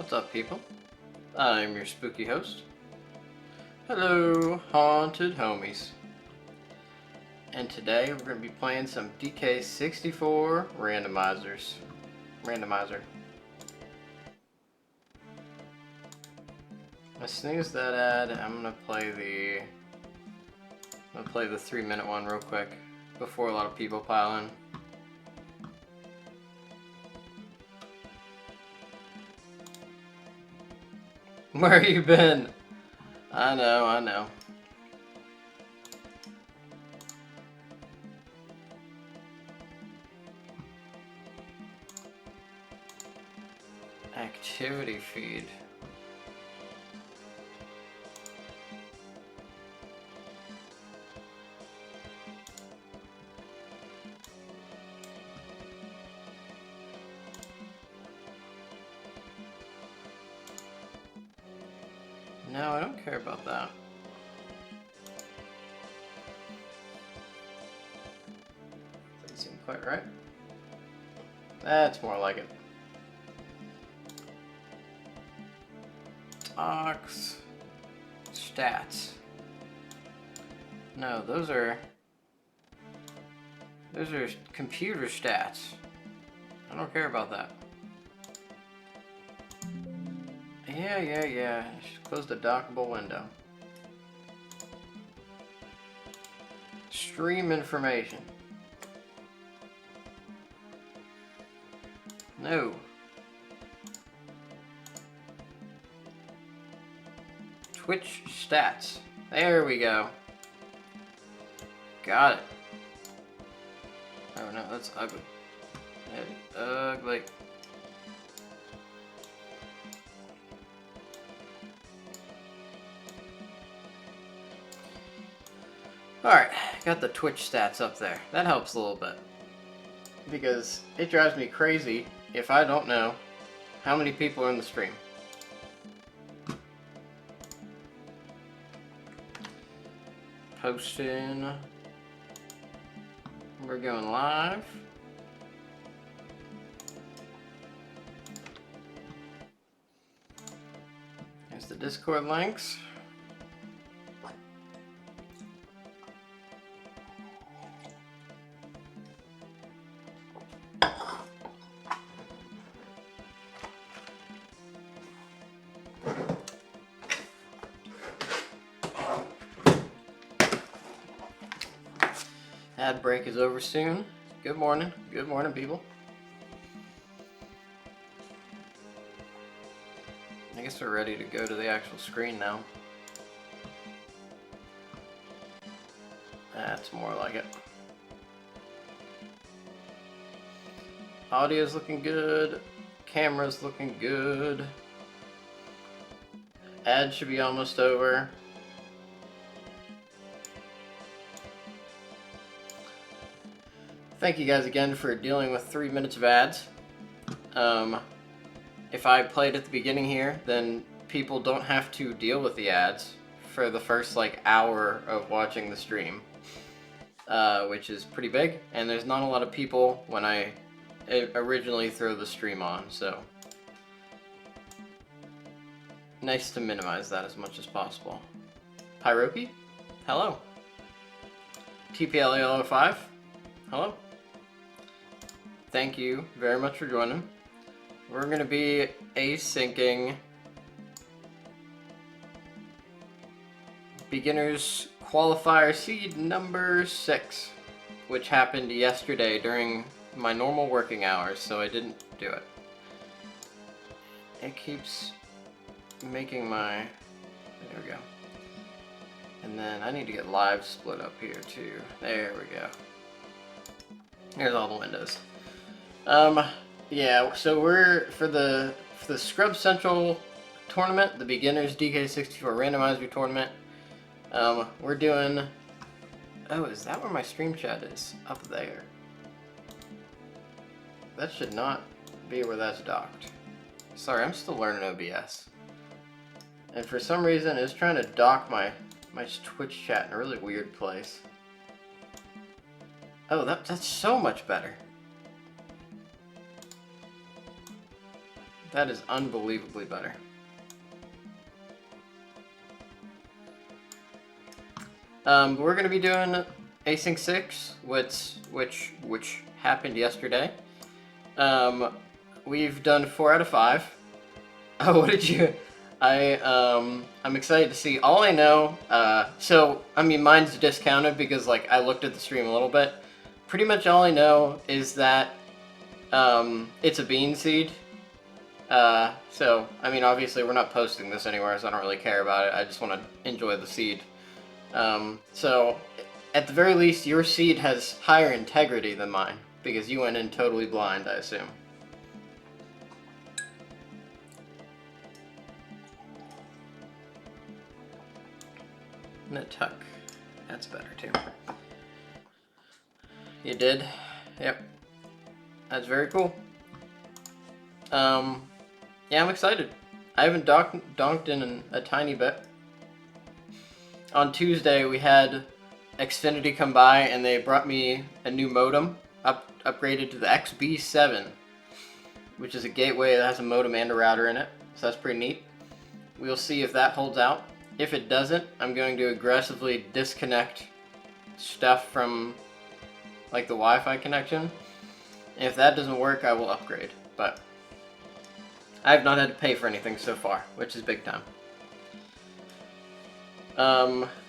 What's up, people? I'm your spooky host. Hello, haunted homies. And today we're going to be playing some DK64 Randomizer. I snoozed that ad. I'm gonna play the 3-minute one real quick before a lot of people pile in. Where you been? I know. Activity feed. No, I don't care about that. Doesn't seem quite right. That's more like it. Ox. Stats. No, those are computer stats. I don't care about that. Yeah. Just close the dockable window. Stream information. No. Twitch stats. There we go. Got it. Oh no, that's ugly. Ugly. Alright, got the Twitch stats up there. That helps a little bit. Because it drives me crazy if I don't know how many people are in the stream. Posting. We're going live. Here's the Discord links. Ad break is over soon. Good morning, people. I guess we're ready to go to the actual screen now. That's more like it. Audio's looking good. Camera's looking good. Ad should be almost over. Thank you guys again for dealing with 3 minutes of ads. If I played at the beginning here, then people don't have to deal with the ads for the first hour of watching the stream, which is pretty big, and there's not a lot of people when I originally throw the stream on, so nice to minimize that as much as possible. Pyrope, hello. TPLA05, hello. Thank you very much for joining. We're going to be asyncing Beginners Qualifier Seed number 6, which happened yesterday during my normal working hours, so I didn't do it. It keeps making my... There we go. And then I need to get live split up here too. There we go. Here's all the windows. Yeah, so we're for the ScrubsCentral tournament, the Beginners DK64 Randomizer tournament. We're doing... Oh, is that where my stream chat is? Up there. That should not be where that's docked. Sorry, I'm still learning OBS. And for some reason, it's trying to dock my Twitch chat in a really weird place. Oh, that's so much better. That is unbelievably better. We're going to be doing Async 6, which happened yesterday. We've done 4 out of 5. Oh, what did you... I'm excited to see. All I know, so, I mean, mine's discounted because, like, I looked at the stream a little bit. Pretty much all I know is that, it's a bean seed. So, I mean, obviously we're not posting this anywhere, so I don't really care about it. I just want to enjoy the seed. So, at the very least, your seed has higher integrity than mine, because you went in totally blind, I assume. And a tuck. That's better, too. You did? Yep. That's very cool. Yeah, I'm excited. I haven't donked in a tiny bit. On Tuesday, we had Xfinity come by, and they brought me a new modem, upgraded to the XB7, which is a gateway that has a modem and a router in it, so that's pretty neat. We'll see if that holds out. If it doesn't, I'm going to aggressively disconnect stuff from, like, the Wi-Fi connection. And if that doesn't work, I will upgrade, but I have not had to pay for anything so far, which is big time.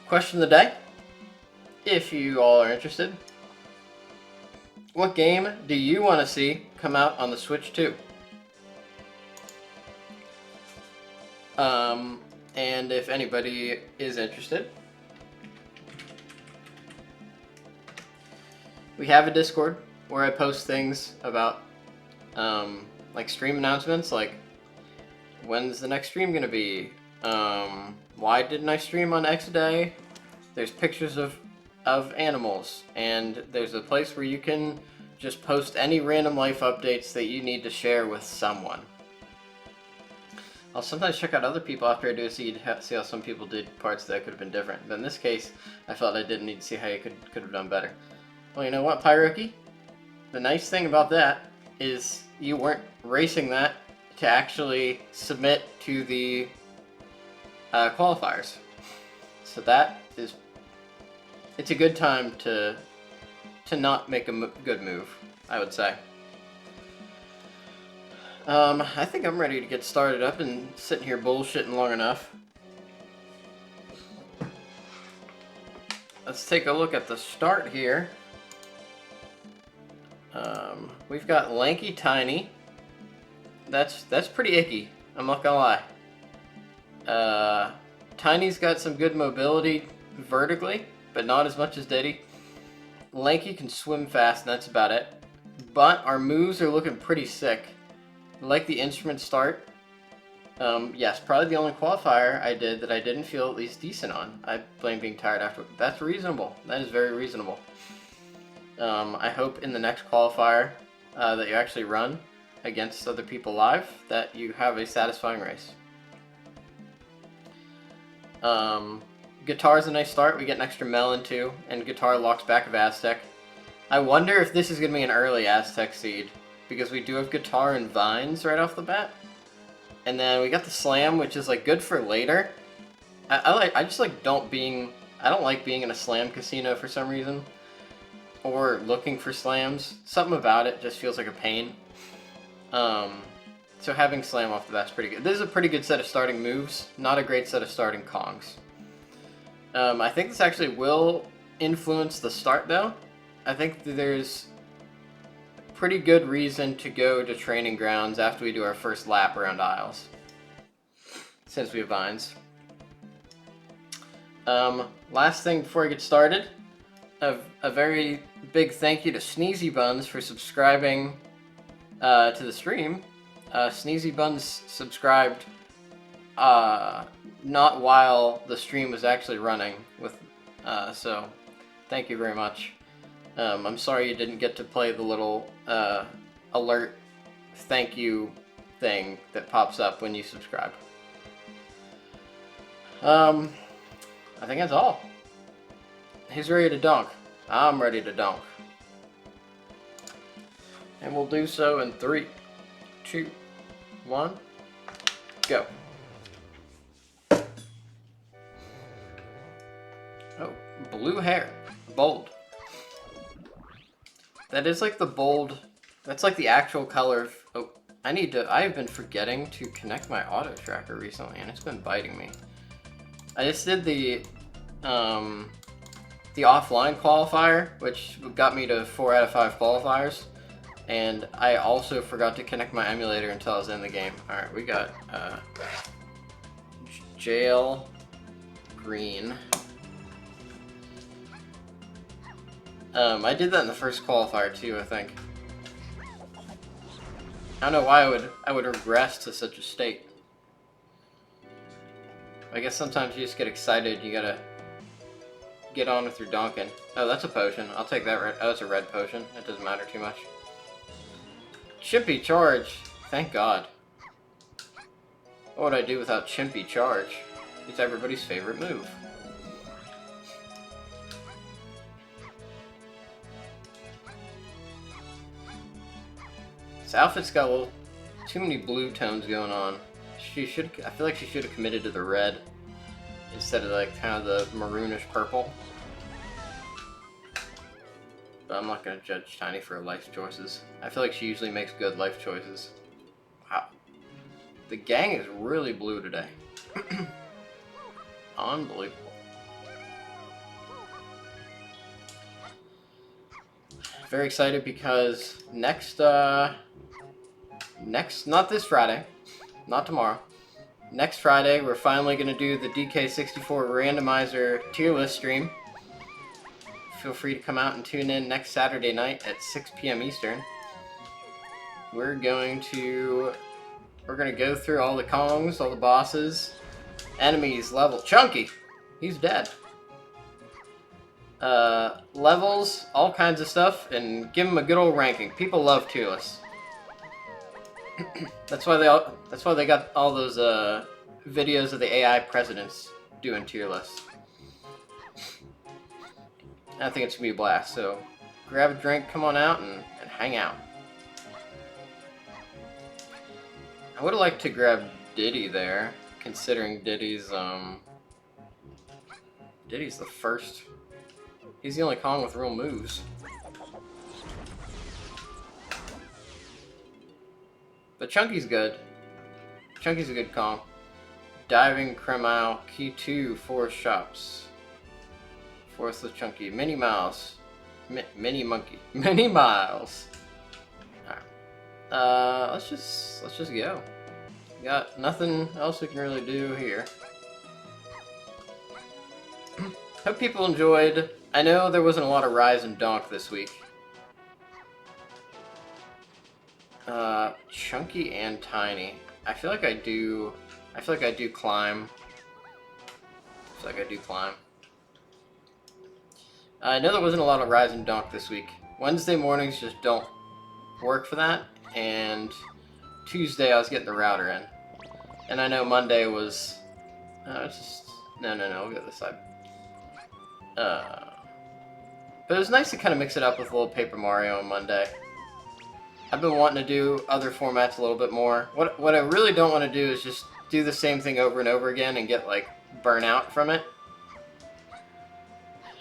Question of the day, if you all are interested. What game do you want to see come out on the Switch 2? And if anybody is interested, we have a Discord where I post things about, like stream announcements, like when's the next stream gonna be? Why didn't I stream on X day? There's pictures of animals, and there's a place where you can just post any random life updates that you need to share with someone. I'll sometimes check out other people after I do a seed, see how some people did parts that could have been different. But in this case, I felt I didn't need to see how you could have done better. Well, you know what, Pyroki? The nice thing about that is you weren't racing that to actually submit to the qualifiers. So that is, it's a good time to not make a good move, I would say. I think I'm ready to get started. I've been sitting here bullshitting long enough. Let's take a look at the start here. We've got Lanky Tiny. That's pretty icky, I'm not gonna lie. Tiny's got some good mobility vertically, but not as much as Diddy. Lanky can swim fast, and that's about it. But our moves are looking pretty sick. I like the instrument start. Yes, probably the only qualifier I did that I didn't feel at least decent on. I blame being tired after. That's reasonable. That is very reasonable. I hope in the next qualifier that you actually run against other people live, that you have a satisfying race. Guitar's a nice start. We get an extra melon too, and guitar locks back of Aztec. I wonder if this is going to be an early Aztec seed, because we do have guitar and vines right off the bat. And then we got the slam, which is like good for later. I just like I don't like being in a slam casino for some reason, or looking for slams. Something about it just feels like a pain. So having slam off the bat's pretty good. This is a pretty good set of starting moves, not a great set of starting kongs. I think this actually will influence the start though. I think there's pretty good reason to go to training grounds after we do our first lap around aisles, since we have vines. Last thing before I get started, a very big thank you to Sneezy Buns for subscribing to the stream. Sneezy Buns subscribed not while the stream was actually running, so thank you very much. I'm sorry you didn't get to play the little alert thank you thing that pops up when you subscribe. I think that's all. Who's ready to dunk? I'm ready to dunk. And we'll do so in 3, 2, 1, go. Oh, blue hair. Bold. That is like the bold... That's like the actual color of... Oh, I've been forgetting to connect my auto tracker recently, and it's been biting me. I just did the offline qualifier, which got me to 4 out of 5 qualifiers. And I also forgot to connect my emulator until I was in the game. Alright, we got jail green. I did that in the first qualifier too, I think. I don't know why I would regress to such a state. I guess sometimes you just get excited, you gotta get on with your donkin. Oh, that's a potion. I'll take that red. Oh, it's a red potion. That doesn't matter too much. Chimpy charge. Thank God. What would I do without Chimpy charge? It's everybody's favorite move. This outfit's got a little too many blue tones going on. I feel like she should have committed to the red instead of like kind of the maroonish purple. But I'm not gonna judge Tiny for her life choices. I feel like she usually makes good life choices. Wow. The gang is really blue today. Unbelievable. Very excited because next, not this Friday, not tomorrow. Next Friday, we're finally going to do the DK64 Randomizer tier list stream. Feel free to come out and tune in next Saturday night at 6 p.m. Eastern. We're going to go through all the Kongs, all the bosses, enemies, level. Chunky! He's dead. Levels, all kinds of stuff, and give them a good old ranking. People love tier lists. That's why they got all those videos of the AI presidents doing tier lists. I think it's gonna be a blast. So grab a drink, come on out, and hang out. I would have liked to grab Diddy there, considering Diddy's the first. He's the only Kong with real moves. But Chunky's good. Chunky's a good Kong. Diving, Kremau, Key 2, Forest Shops. Forest with Chunky. Mini Mouse. Mini Monkey. Mini Miles. Alright. Let's just go. Got nothing else we can really do here. Hope people enjoyed. I know there wasn't a lot of Rise and Donk this week. Chunky and Tiny. I feel like I do Climb. I know there wasn't a lot of Rise and Donk this week. Wednesday mornings just don't work for that, and Tuesday I was getting the router in. And I know Monday was... no, we'll go this side. But it was nice to kind of mix it up with a little Paper Mario on Monday. I've been wanting to do other formats a little bit more. What I really don't want to do is just do the same thing over and over again and get, like, burnout from it.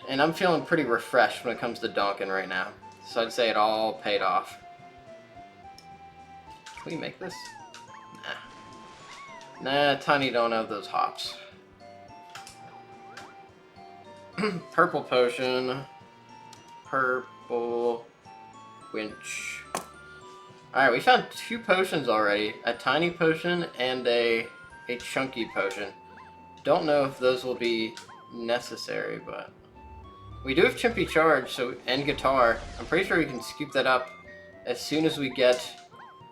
And I'm feeling pretty refreshed when it comes to donking right now. So I'd say it all paid off. Can we make this? Nah, Tiny don't have those hops. Purple potion. Purple winch. Alright, we found 2 potions already. A tiny potion and a chunky potion. Don't know if those will be necessary, but... we do have Chimpy Charge and Guitar. I'm pretty sure we can scoop that up as soon as we get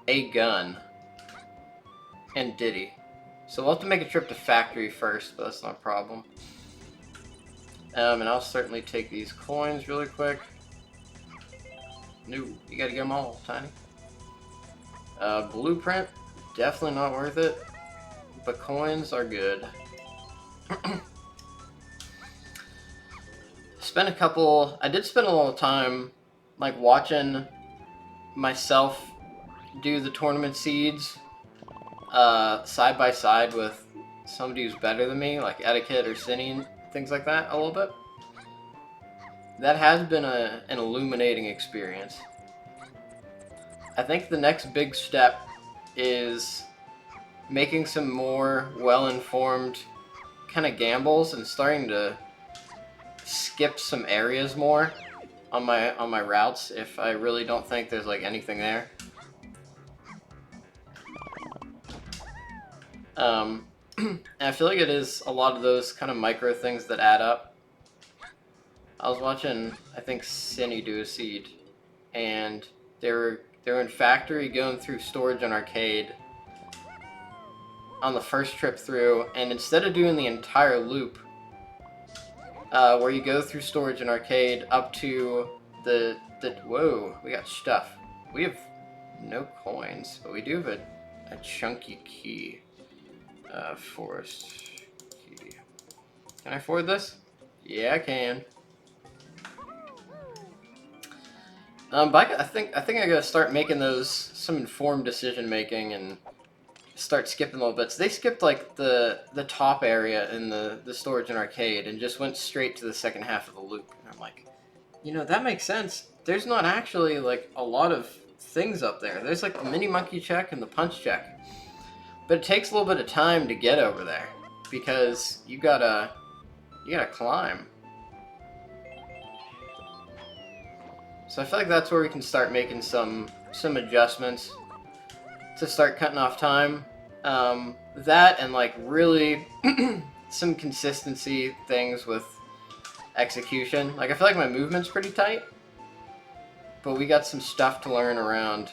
a gun. And Diddy. So we'll have to make a trip to Factory first, but that's not a problem. And I'll certainly take these coins really quick. No, you gotta get them all, Tiny. Blueprint, definitely not worth it. But coins are good. I did spend a little time, like, watching myself do the tournament seeds side by side with somebody who's better than me, like Etiquette or Cinny and things like that, a little bit. That has been an illuminating experience. I think the next big step is making some more well-informed kind of gambles and starting to skip some areas more on my routes if I really don't think there's like anything there. And I feel like it is a lot of those kind of micro things that add up. I was watching, I think, Cinny do a seed, and they were in factory going through storage and arcade on the first trip through, and instead of doing the entire loop, where you go through storage and arcade up to the whoa, we got stuff. We have no coins, but we do have a chunky key. Forest key. Can I afford this? Yeah, I can. But I think I gotta start making some informed decision making and start skipping little bits. They skipped like the top area in the storage and arcade and just went straight to the second half of the loop. And I'm like, you know, that makes sense. There's not actually like a lot of things up there. There's like the mini monkey check and the punch check. But it takes a little bit of time to get over there because you gotta climb. So I feel like that's where we can start making some adjustments to start cutting off time. That and like really some consistency things with execution. Like I feel like my movement's pretty tight, but we got some stuff to learn around.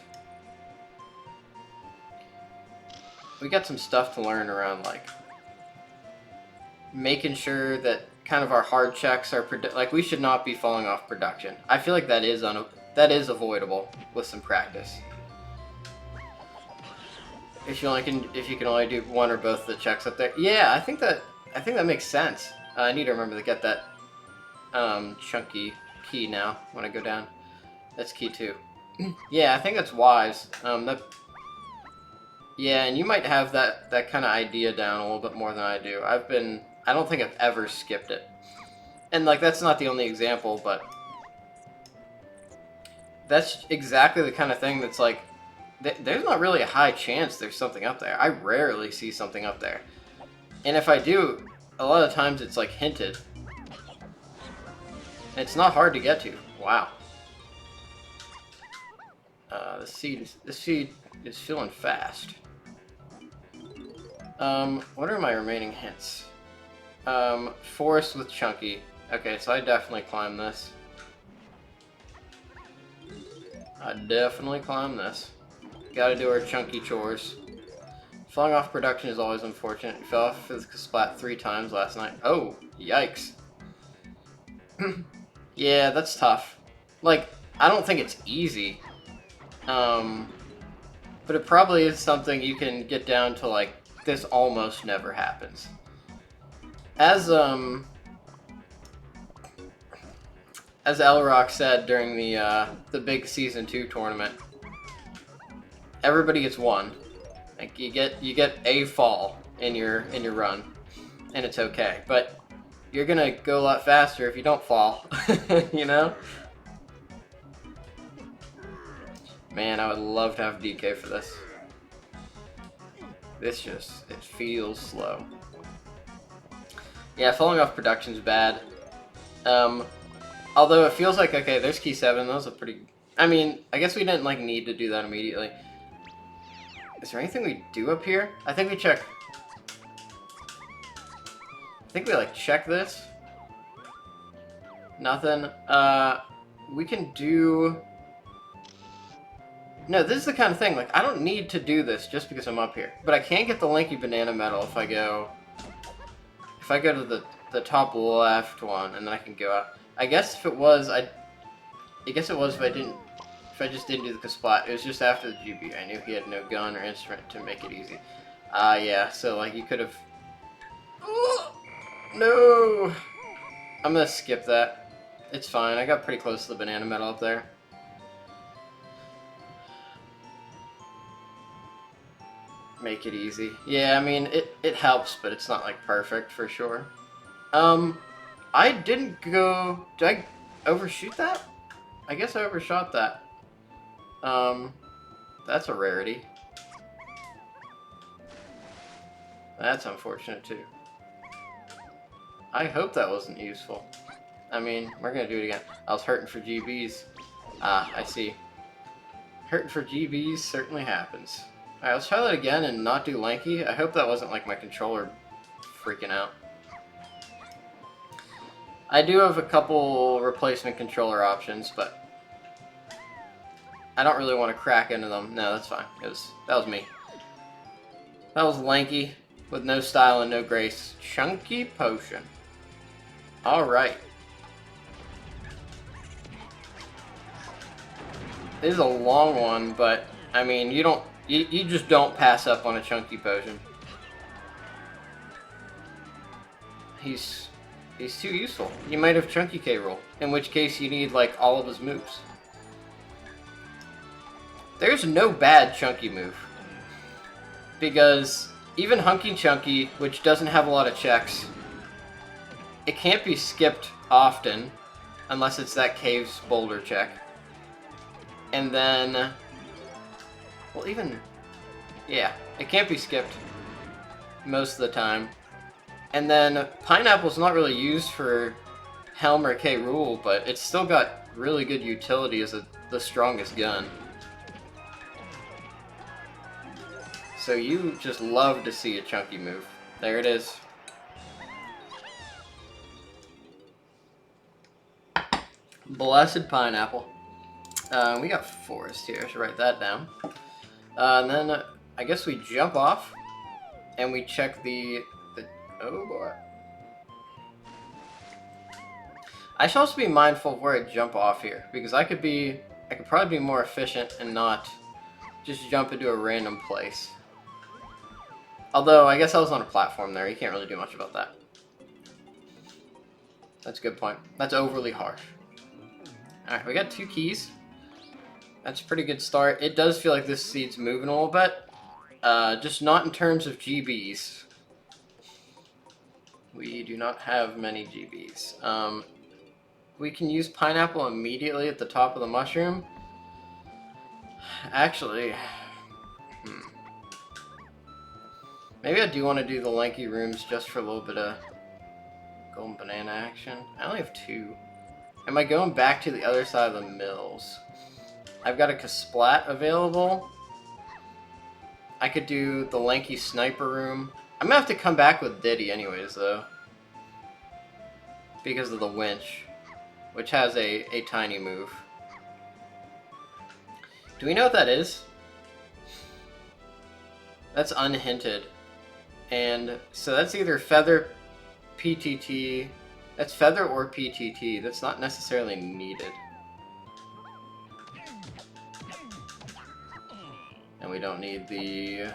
Like making sure that kind of our hard checks are like we should not be falling off production. I feel like that is avoidable with some practice. If you can only do one or both of the checks up there. Yeah, I think that makes sense. I need to remember to get that chunky key now when I go down. That's key 2. Yeah, I think that's wise. Yeah, and you might have that kind of idea down a little bit more than I do. I don't think I've ever skipped it. And like that's not the only example, but that's exactly the kind of thing that's like there's not really a high chance there's something up there. I rarely see something up there. And if I do, a lot of times it's like hinted. And it's not hard to get to. Wow. The seed is feeling fast. What are my remaining hints? Forest with Chunky. Okay, so I definitely climb this. Gotta do our chunky chores. Falling off production is always unfortunate. We fell off physical splat 3 times last night. Oh, yikes. Yeah, that's tough. Like, I don't think it's easy. But it probably is something you can get down to, like, this almost never happens. As Elrock said during the big Season 2 tournament, everybody gets 1. Like, you get a fall in your run, and it's okay. But you're gonna go a lot faster if you don't fall, you know? Man, I would love to have DK for this. It feels slow. Yeah, falling off production's bad. Although it feels like, okay, there's key 7, those are pretty... I mean, I guess we didn't, like, need to do that immediately. Is there anything we do up here? I think we check... I think we, like, check this. Nothing. We can do... No, this is the kind of thing, like, I don't need to do this just because I'm up here. But I can get the Lanky Banana Medal if I go to the top left one, and then I can go out. I guess if it was, I guess it was if I just didn't do the splat. It was just after the GB. I knew he had no gun or instrument to make it easy. Yeah, so, like, you could have... No! I'm gonna skip that. It's fine, I got pretty close to the banana medal up there. make it easy. Yeah, I mean, it helps, but it's not, like, perfect, for sure. I didn't go... Did I overshoot that? I guess I overshot that. That's a rarity. That's unfortunate, too. I hope that wasn't useful. I mean, we're gonna do it again. I was hurting for GBs. Ah, I see. Hurting for GBs certainly happens. Alright, let's try that again and not do lanky. I hope that wasn't like my controller freaking out. I do have a couple replacement controller options, but I don't really want to crack into them. No, that's fine. That was me. That was lanky with no style and no grace. Chunky potion. Alright. This is a long one, but I mean, you just don't pass up on a chunky potion. He's too useful. You might have chunky K roll, in which case you need like all of his moves. There's no bad chunky move, because even hunky chunky, which doesn't have a lot of checks, it can't be skipped often unless it's that cave's boulder check. And then, well, yeah, it can't be skipped most of the time. And then Pineapple's not really used for Helm or K Rool, but it's still got really good utility as the strongest gun. So you just love to see a chunky move. There it is. Blessed Pineapple. We got Forest here, I should write that down. And then I guess we jump off and we check the oh boy. I should also be mindful of where I jump off here, because I could probably be more efficient and not just jump into a random place. Although I guess I was on a platform there, you can't really do much about that. That's a good point. That's overly harsh. Alright, we got 2 keys. That's a pretty good start. It does feel like this seed's moving a little bit. Just not in terms of GBs. We do not have many GBs. We can use Pineapple immediately at the top of the mushroom. Actually, maybe I do want to do the lanky rooms just for a little bit of golden banana action. I only have 2. Am I going back to the other side of the mills? I've got a Kasplat available. I could do the lanky sniper room. I'm gonna have to come back with Diddy anyways, though, because of the winch, which has a tiny move. Do we know what that is? That's unhinted. And so that's either Feather, PTT. That's Feather or PTT. That's not necessarily needed. And we don't need the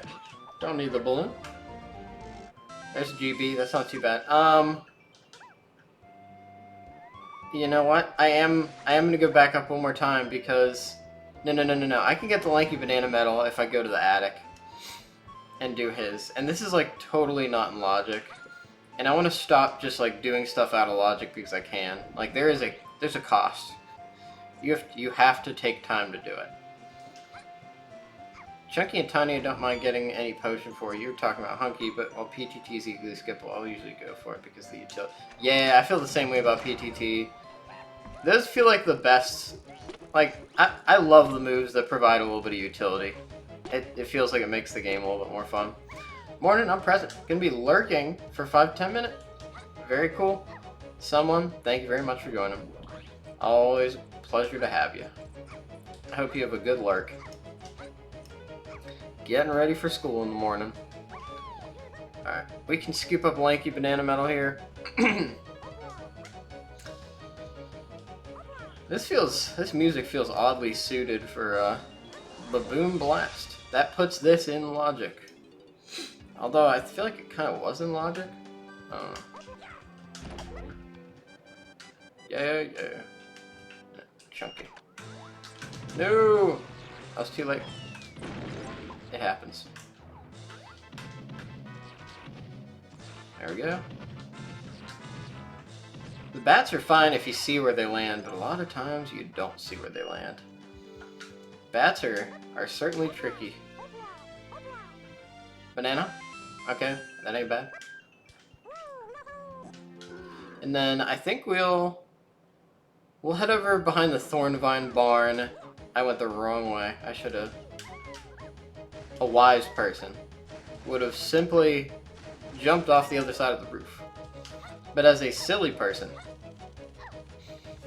balloon. There's GB. That's not too bad. You know what? I am gonna go back up one more time because no. I can get the lanky banana medal if I go to the attic and do his. And this is like totally not in logic. And I want to stop just like doing stuff out of logic because I can. Like there's a cost. You have to take time to do it. Chunky and Tiny, I don't mind getting any potion for. You were talking about Hunky, but while PTT's easily skippable, I'll usually go for it because the utility. Yeah, I feel the same way about PTT. Those feel like the best. Like, I love the moves that provide a little bit of utility. It feels like it makes the game a little bit more fun. Morning, I'm present. Gonna be lurking for 5-10 minutes. Very cool. Someone, thank you very much for joining. Always a pleasure to have you. I hope you have a good lurk. Getting ready for school in the morning. Alright, we can scoop up lanky banana metal here. This music feels oddly suited for Baboon Blast. That puts this in logic. Although I feel like it kind of was in logic. I don't know. Yeah. Chunky. No! I was too late. It happens. There we go. The bats are fine if you see where they land, but a lot of times you don't see where they land. Bats are certainly tricky. Banana? Okay, that ain't bad. And then I think we'll head over behind the Thornvine barn. I went the wrong way. I should have. A wise person would have simply jumped off the other side of the roof. But as a silly person,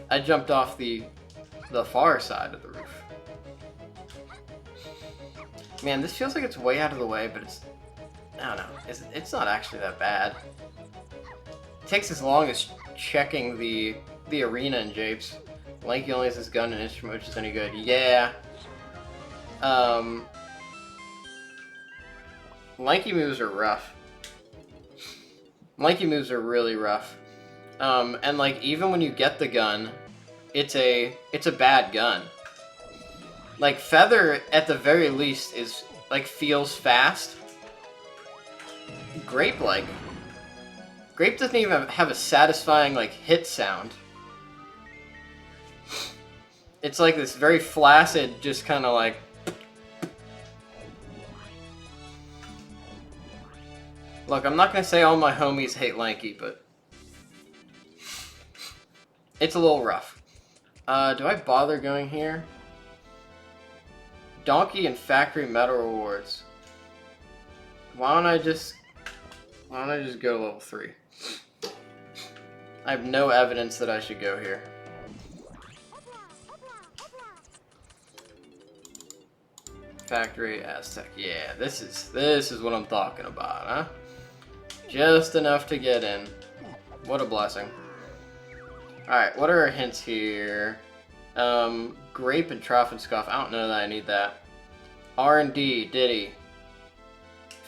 I jumped off the far side of the roof. Man, this feels like it's way out of the way, but it's, I don't know, it's not actually that bad. It takes as long as checking the arena in Japes. Lanky only has his gun and instrument, which is any good. Yeah. Lanky moves are rough. Lanky moves are really rough. And like even when you get the gun, it's a bad gun. Like Feather at the very least is like feels fast. Grape doesn't even have a satisfying like hit sound. It's like this very flaccid, just kind of like. Look, I'm not gonna say all my homies hate Lanky, but it's a little rough. Do I bother going here? Donkey and Factory Medal Rewards. Why don't I just go to level 3? I have no evidence that I should go here. Factory Aztec. Yeah, this is what I'm talking about, huh? Just enough to get in. What a blessing. Alright, what are our hints here? Grape and Troffenscoff. I don't know that I need that. R&D, Diddy.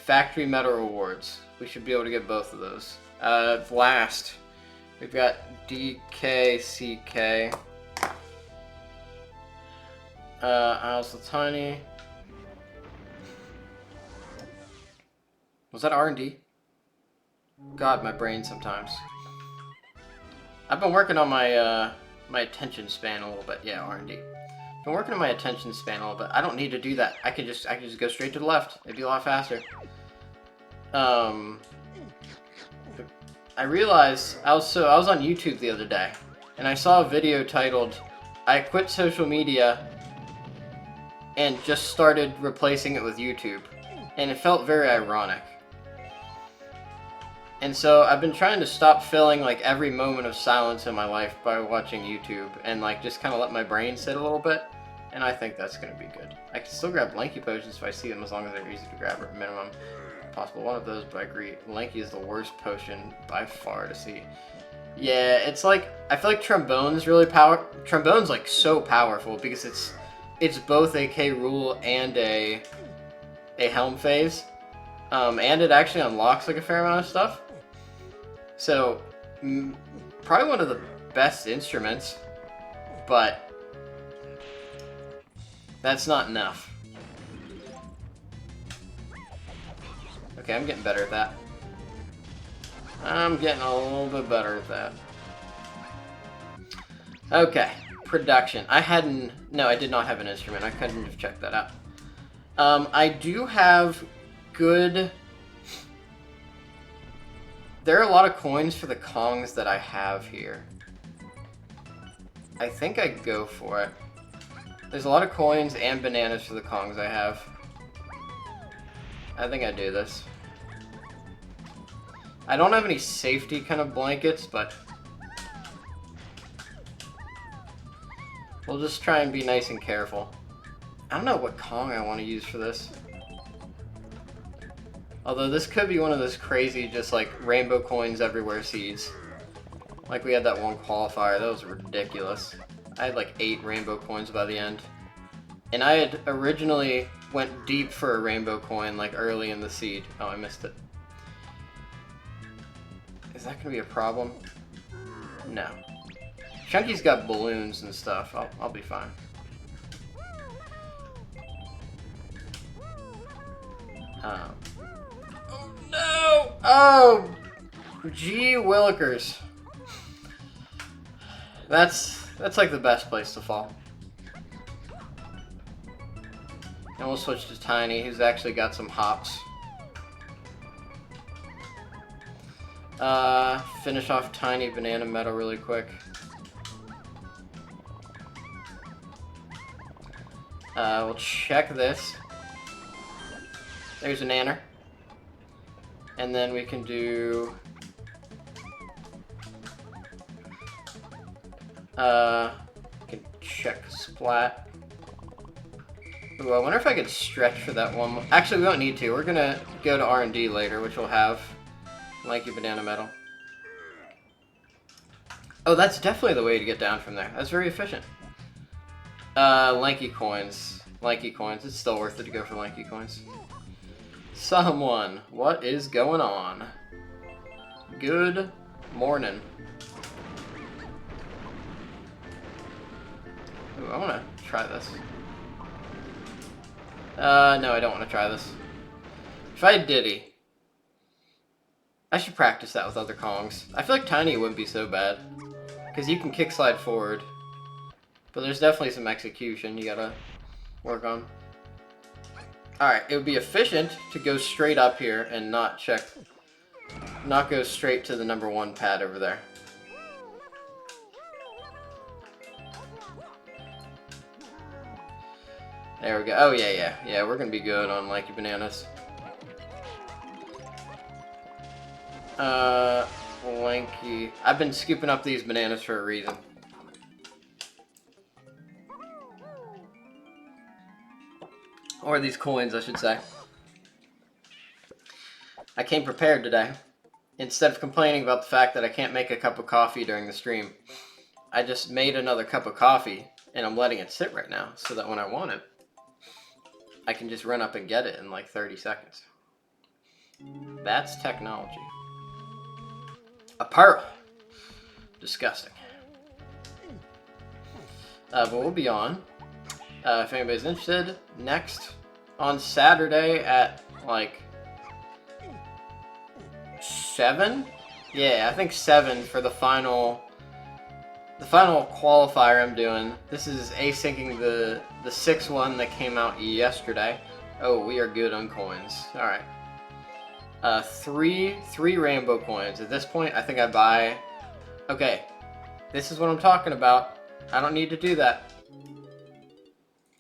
Factory Medal Rewards. We should be able to get both of those. Last, we've got DK64. Isles of Tiny. Was that R&D? God, my brain sometimes. I've been working on my my attention span a little bit. Yeah, R&D. Been working on my attention span a little bit. I don't need to do that. I can just go straight to the left. It'd be a lot faster. I realized I was on YouTube the other day, and I saw a video titled "I quit social media and just started replacing it with YouTube," and it felt very ironic. And so I've been trying to stop filling like every moment of silence in my life by watching YouTube and like just kind of let my brain sit a little bit, and I think that's going to be good. I can still grab Lanky potions if I see them as long as they're easy to grab at minimum. Possible one of those, but I agree. Lanky is the worst potion by far to see. Yeah, it's like I feel like Trombone's like so powerful because it's both a K rule and a helm phase. And it actually unlocks like a fair amount of stuff. So, probably one of the best instruments, but that's not enough. Okay, I'm getting better at that. I'm getting a little bit better at that. Okay, production. No, I did not have an instrument. I couldn't have checked that out. I do have good. There are a lot of coins for the Kongs that I have here. I think I'd go for it. There's a lot of coins and bananas for the Kongs I have. I think I do this. I don't have any safety kind of blankets, but we'll just try and be nice and careful. I don't know what Kong I want to use for this. Although this could be one of those crazy, just like rainbow coins everywhere seeds. Like we had that one qualifier, that was ridiculous. I had like 8 rainbow coins by the end. And I had originally went deep for a rainbow coin like early in the seed. Oh, I missed it. Is that gonna be a problem? No. Chunky's got balloons and stuff. I'll be fine. Oh no! Oh! Gee Willikers. That's like the best place to fall. And we'll switch to Tiny, who's actually got some hops. Finish off Tiny Banana Meadow really quick. We'll check this. There's a nanner. And then we can do... we can check Splat. Ooh, I wonder if I could stretch for that one more. Actually, we don't need to. We're gonna go to R&D later, which will have Lanky Banana Metal. Oh, that's definitely the way to get down from there. That's very efficient. Lanky coins. Lanky coins. It's still worth it to go for Lanky coins. Someone, what is going on? Good morning. Ooh, I want to try this. No, I don't want to try this. If I had Diddy, I should practice that with other Kongs. I feel like Tiny wouldn't be so bad, because you can kick slide forward. But there's definitely some execution you gotta work on. Alright, it would be efficient to go straight up here and not go straight to the #1 pad over there. There we go. Oh, yeah, we're gonna be good on Lanky Bananas. Lanky... I've been scooping up these bananas for a reason. Or these coins, I should say. I came prepared today. Instead of complaining about the fact that I can't make a cup of coffee during the stream, I just made another cup of coffee, and I'm letting it sit right now, so that when I want it, I can just run up and get it in like 30 seconds. That's technology. A pearl. Disgusting. But we'll be on. If anybody's interested, next on Saturday at like 7? Yeah, I think 7 for the final qualifier I'm doing. This is asyncing the 6th one that came out yesterday. Oh, we are good on coins. Alright. 3 rainbow coins. At this point, I think I buy... Okay, this is what I'm talking about. I don't need to do that.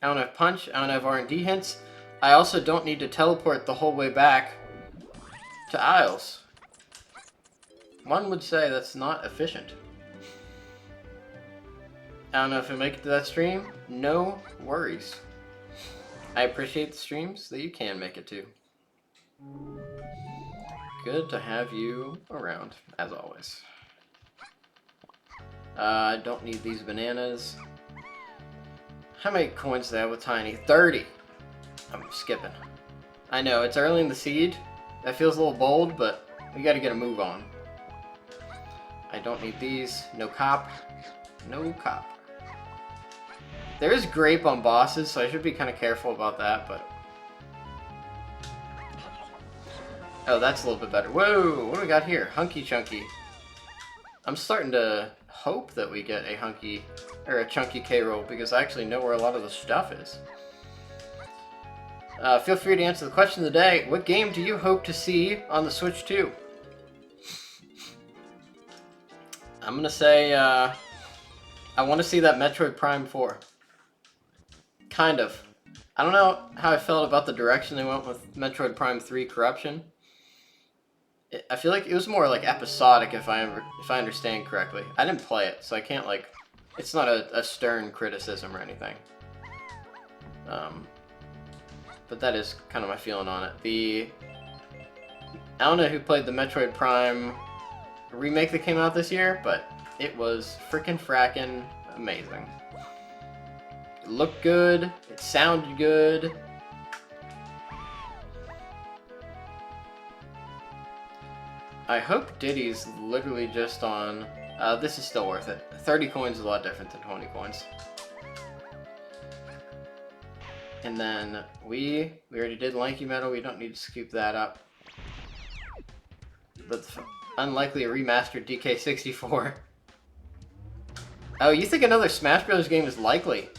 I don't have punch, I don't have R&D hints. I also don't need to teleport the whole way back to Isles. One would say that's not efficient. I don't know if I make it to that stream. No worries. I appreciate the streams that you can make it to. Good to have you around, as always. I don't need these bananas. How many coins do I have with Tiny? 30! I'm skipping. I know, it's early in the seed. That feels a little bold, but we gotta get a move on. I don't need these. No cop. No cop. There is grape on bosses, so I should be kind of careful about that, but... Oh, that's a little bit better. Whoa! What do we got here? Hunky Chunky. I'm starting to hope that we get a hunky... or a chunky K-roll, because I actually know where a lot of the stuff is. Feel free to answer the question of the day. What game do you hope to see on the Switch 2? I'm gonna say, I want to see that Metroid Prime 4. Kind of. I don't know how I felt about the direction they went with Metroid Prime 3 Corruption. I feel like it was more like episodic, if I understand correctly. I didn't play it, so I can't like... It's not a stern criticism or anything. But that is kind of my feeling on it. I don't know who played the Metroid Prime remake that came out this year, but it was frickin' frackin' amazing. It looked good, it sounded good. I hope Diddy's literally just on... this is still worth it. 30 coins is a lot different than 20 coins. And then we already did Lanky Metal, we don't need to scoop that up. But Unlikely a remastered DK64. Oh, you think another Smash Bros. Game is likely?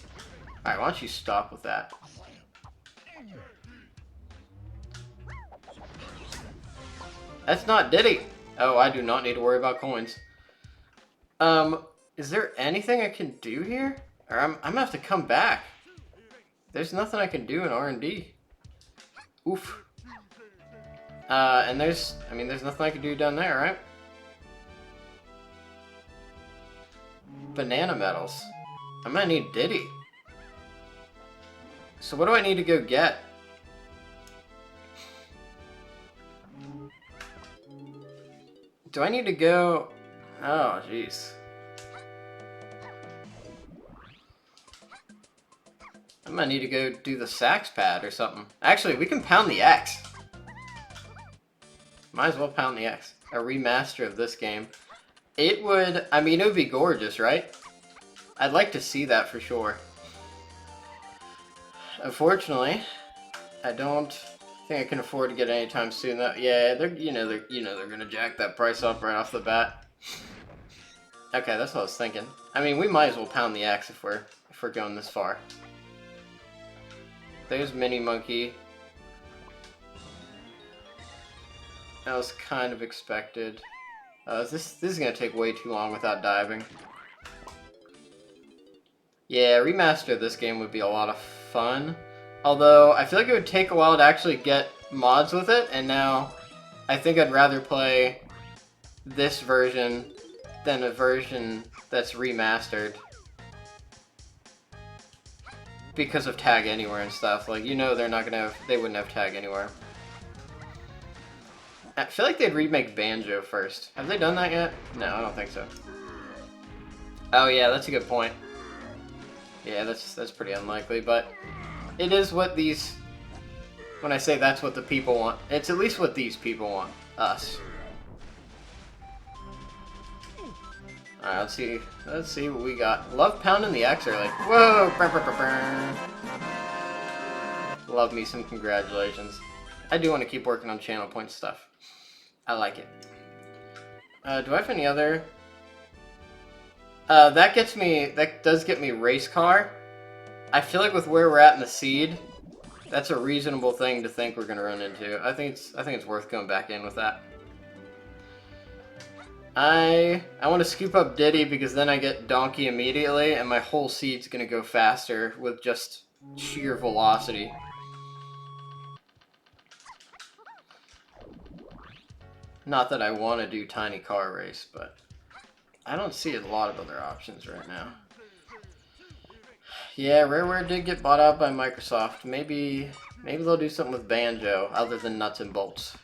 Alright, why don't you stop with that? That's not Diddy! Oh, I do not need to worry about coins. Is there anything I can do here? Or I'm gonna have to come back. There's nothing I can do in R&D. Oof. And there's nothing I can do down there, right? Banana medals. I'm gonna need Diddy. So what do I need to go get? Do I need to go... Oh, jeez. I might need to go do the sax pad or something. Actually, we can pound the X. Might as well pound the X. A remaster of this game. It would... I mean, it would be gorgeous, right? I'd like to see that for sure. Unfortunately, I don't think I can afford to get it anytime soon. Yeah, they're gonna jack that price up right off the bat. Okay, that's what I was thinking. I mean, we might as well pound the X if we're going this far. There's Mini Monkey. That was kind of expected. This is gonna take way too long without diving. Yeah, remaster of this game would be a lot of fun. Although, I feel like it would take a while to actually get mods with it, and now I think I'd rather play this version than a version that's remastered. Because of Tag Anywhere and stuff. Like, you know, they wouldn't have Tag Anywhere. I feel like they'd remake Banjo first. Have they done that yet? No, I don't think so. Oh yeah, that's a good point. Yeah, that's pretty unlikely, but it is what these... When I say that's what the people want, it's at least what these people want. Us. Alright, let's see what we got. Love pounding the X early. Whoa! Burr, burr, burr, burr. Love me some congratulations. I do want to keep working on channel point stuff. I like it. Do I have any other... that does get me race car. I feel like with where we're at in the seed, that's a reasonable thing to think we're gonna run into. I think it's worth going back in with that. I want to scoop up Diddy because then I get Donkey immediately, and my whole seed's gonna go faster with just sheer velocity. Not that I want to do Tiny Car Race, but I don't see a lot of other options right now. Yeah, Rareware did get bought out by Microsoft. Maybe they'll do something with Banjo other than nuts and bolts.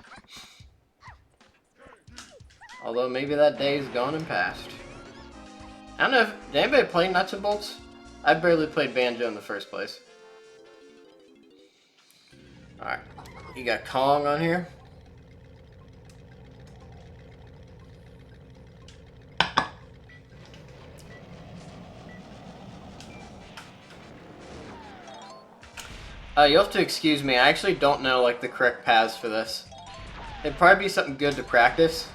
Although maybe that day is gone and past. I don't know if... Did anybody play nuts and bolts? I barely played Banjo in the first place. Alright. You got Kong on here. You'll have to excuse me, I actually don't know like the correct paths for this. It'd probably be something good to practice,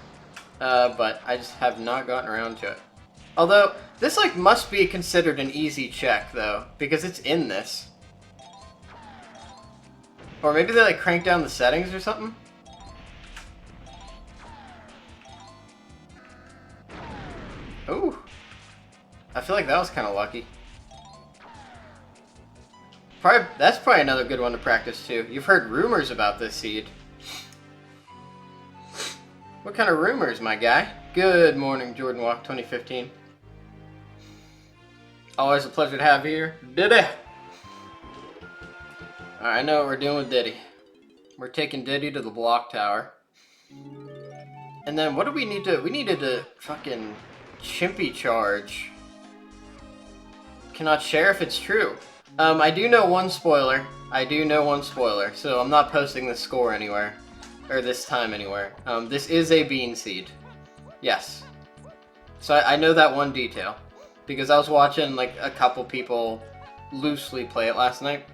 but I just have not gotten around to it. Although, this like must be considered an easy check though, because it's in this. Or maybe they like crank down the settings or something? Ooh. I feel like that was kind of lucky. That's probably another good one to practice too. You've heard rumors about this seed. What kind of rumors, my guy? Good morning, Jordan Walk 2015. Always a pleasure to have you here. Diddy! Alright, I know what we're doing with Diddy. We're taking Diddy to the block tower. And then what do we need to... We needed to fucking chimpy charge. Cannot share if it's true. I do know one spoiler. So I'm not posting this score anywhere. Or this time anywhere. This is a bean seed. Yes. So I know that one detail. Because I was watching like a couple people loosely play it last night.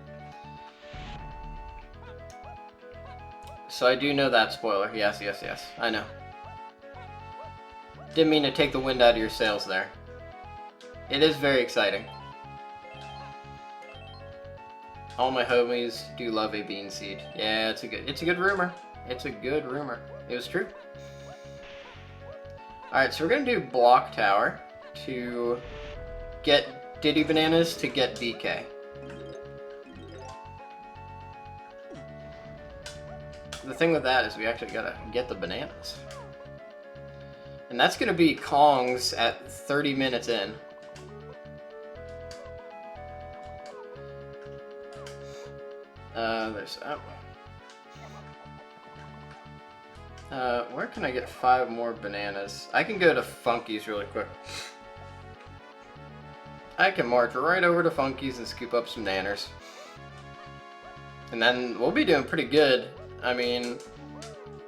So I do know that spoiler. Yes. I know. Didn't mean to take the wind out of your sails there. It is very exciting. All my homies do love a bean seed. Yeah, it's a good rumor. It's a good rumor. It was true. Alright, so we're gonna do block tower to get Diddy bananas to get DK. The thing with that is we actually gotta get the bananas. And that's gonna be Kong's at 30 minutes in. There's where can I get 5 more bananas? I can go to Funky's really quick. I can march right over to Funky's and scoop up some nanners. And then we'll be doing pretty good. I mean,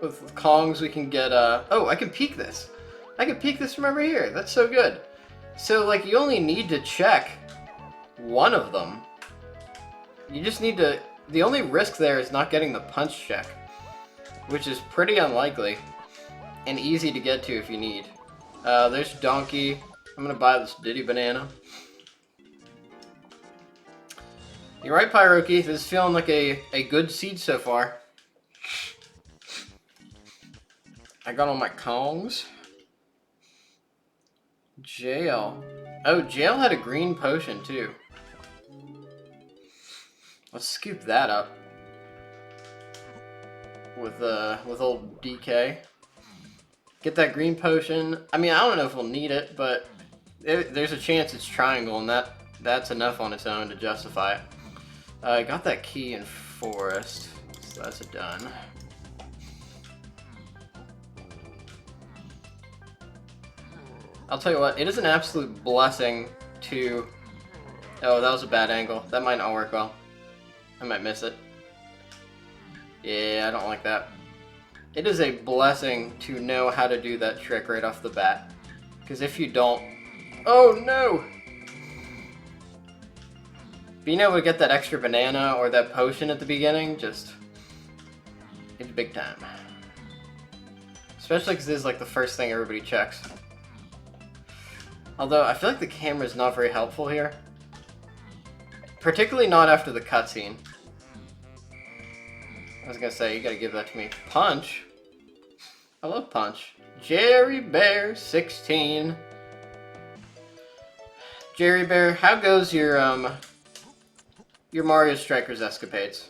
with Kongs we can get, oh, I can peek this. I can peek this from over here. That's so good. So, like, you only need to check one of them. You just need to, the only risk there is not getting the punch check, which is pretty unlikely and easy to get to if you need. There's Donkey. I'm gonna buy this Diddy banana. You're right, Pyroki. This is feeling like a good seed so far. I got all my Kongs. Jail. Oh, Jail had a green potion too. Let's scoop that up with old DK. Get that green potion. I mean, I don't know if we'll need it, but there's a chance it's triangle, and that's enough on its own to justify it. I got that key in forest, so that's a done. I'll tell you what, it is an absolute blessing to... Oh, that was a bad angle. That might not work well. I might miss it. Yeah, I don't like that. It is a blessing to know how to do that trick right off the bat. Because if you don't... Oh, no! Being able to get that extra banana or that potion at the beginning, just... It's big time. Especially because this is like the first thing everybody checks. Although, I feel like the camera's not very helpful here. Particularly not after the cutscene. I was gonna say, you gotta give that to me. Punch? I love Punch. Jerry Bear 16. Jerry Bear, how goes your Mario Strikers escapades?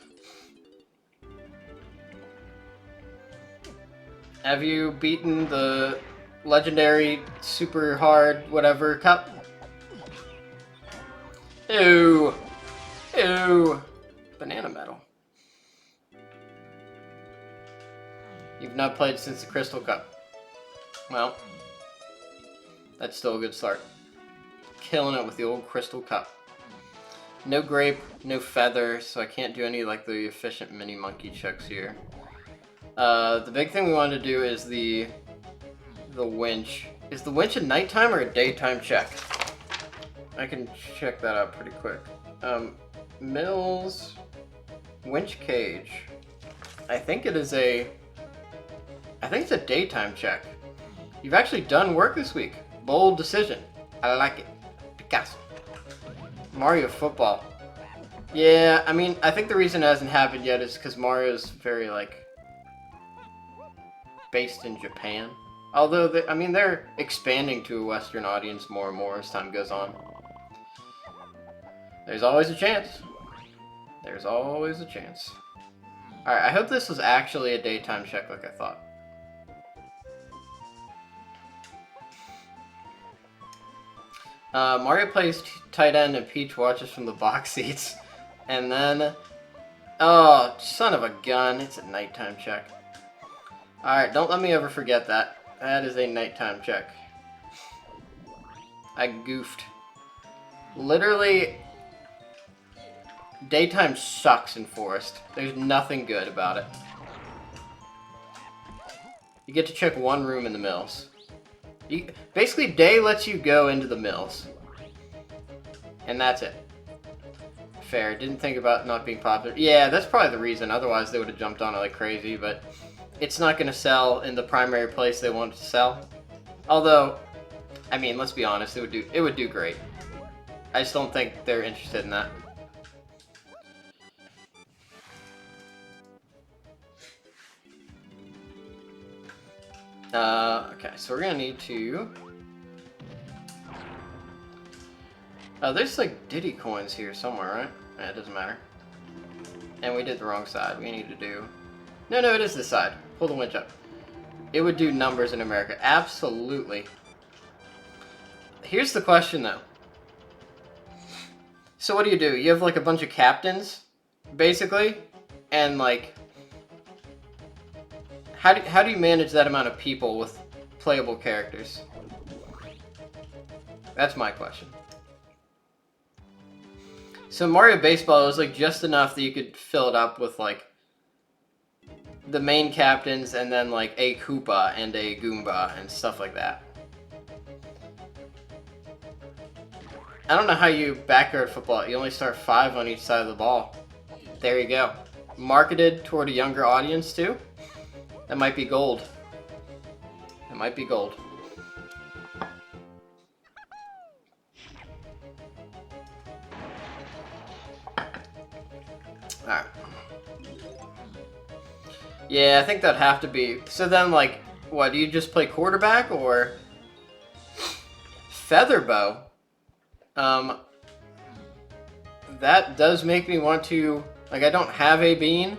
Have you beaten the legendary super hard whatever cup? Ew. Ew. Banana medal. You've not played since the Crystal Cup. Well, that's still a good start. Killing it with the old Crystal Cup. No grape, no feather, so I can't do any like the efficient mini monkey checks here. The big thing we want to do is the winch. Is the winch a nighttime or a daytime check? I can check that out pretty quick. Mills winch cage. I think it's a daytime check. You've actually done work this week. Bold decision. I like it. Picasso. Mario football. Yeah, I mean, I think the reason it hasn't happened yet is because Mario's very, like, based in Japan. Although, they're expanding to a Western audience more and more as time goes on. There's always a chance. There's always a chance. Alright, I hope this was actually a daytime check like I thought. Mario plays tight end and Peach watches from the box seats. And then... Oh, son of a gun. It's a nighttime check. Alright, don't let me ever forget that. That is a nighttime check. I goofed. Literally... Daytime sucks in Forest. There's nothing good about it. You get to check one room in the mills. Basically, day lets you go into the mills. And that's it. Fair. Didn't think about not being popular. Yeah, that's probably the reason. Otherwise, they would have jumped on it like crazy. But it's not going to sell in the primary place they want it to sell. Although, I mean, let's be honest, it would do great. I just don't think they're interested in that. Okay, so we're gonna need to... Oh, there's like Diddy coins here somewhere, right? Yeah, it doesn't matter. And we did the wrong side. We need to do... No, it is this side. Pull the winch up. It would do numbers in America. Absolutely. Here's the question, though. So what do? You have like a bunch of captains, basically, and like... How do you manage that amount of people with playable characters? That's my question. So Mario Baseball was like just enough that you could fill it up with like the main captains and then like a Koopa and a Goomba and stuff like that. I don't know how you backyard football. You only start 5 on each side of the ball. There you go. Marketed toward a younger audience too. That might be gold. It might be gold. Alright. Yeah, I think that'd have to be... So then, like, what, do you just play quarterback, or... Featherbow? That does make me want to... Like, I don't have a bean,